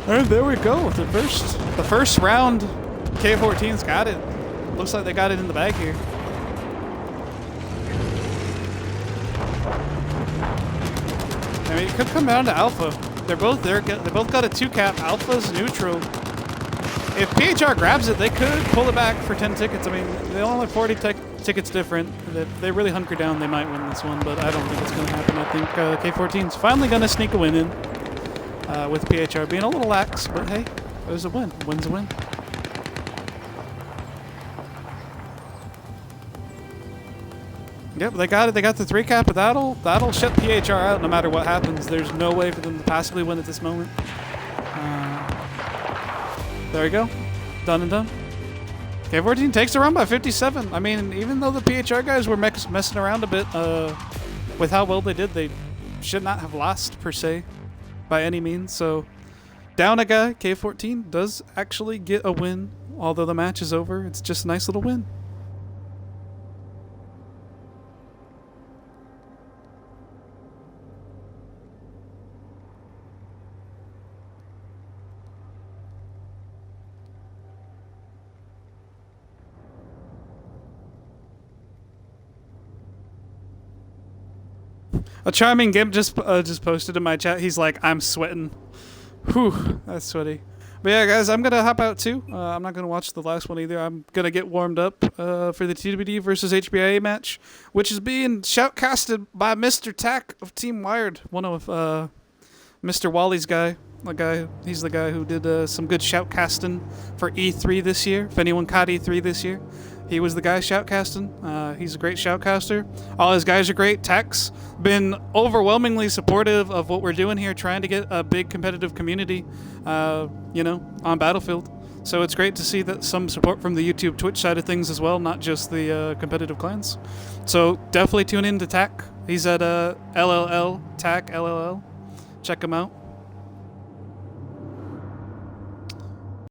And there we go. The first round, K14's got it. Looks like they got it in the bag here. I mean, it could come down to alpha. They're both there. They both got a 2-cap. Alpha's neutral. If PHR grabs it, they could pull it back for 10 tickets. I mean, they only have 40 tickets different. If they really hunker down, they might win this one, but I don't think it's going to happen. I think K14's finally going to sneak a win in. With PHR being a little lax, but hey, it was a win. Win's a win. Yep, they got it. They got the 3-cap, but that'll shut PHR out no matter what happens. There's no way for them to possibly win at this moment. There we go. Done and done. K14 takes the run by 57. I mean, even though the PHR guys were messing around a bit with how well they did, they should not have lost per se. By any means, so down a guy, K14 does actually get a win, although the match is over. It's just a nice little win. A charming Gimp just posted in my chat. He's like, I'm sweating. Whew, that's sweaty. But yeah, guys, I'm going to hop out too. I'm not going to watch the last one either. I'm going to get warmed up for the TWD versus HBIA match, which is being shoutcasted by Mr. Tack of Team Wired, one of Mr. Wally's guy. He's the guy who did some good shoutcasting for E3 this year. If anyone caught E3 this year, he was the guy shoutcasting. He's a great shoutcaster. All his guys are great. Tech's been overwhelmingly supportive of what we're doing here, trying to get a big competitive community, on Battlefield. So it's great to see that some support from the YouTube Twitch side of things as well, not just the competitive clans. So definitely tune in to Tack. He's at LLL, Tack LLL. Check him out.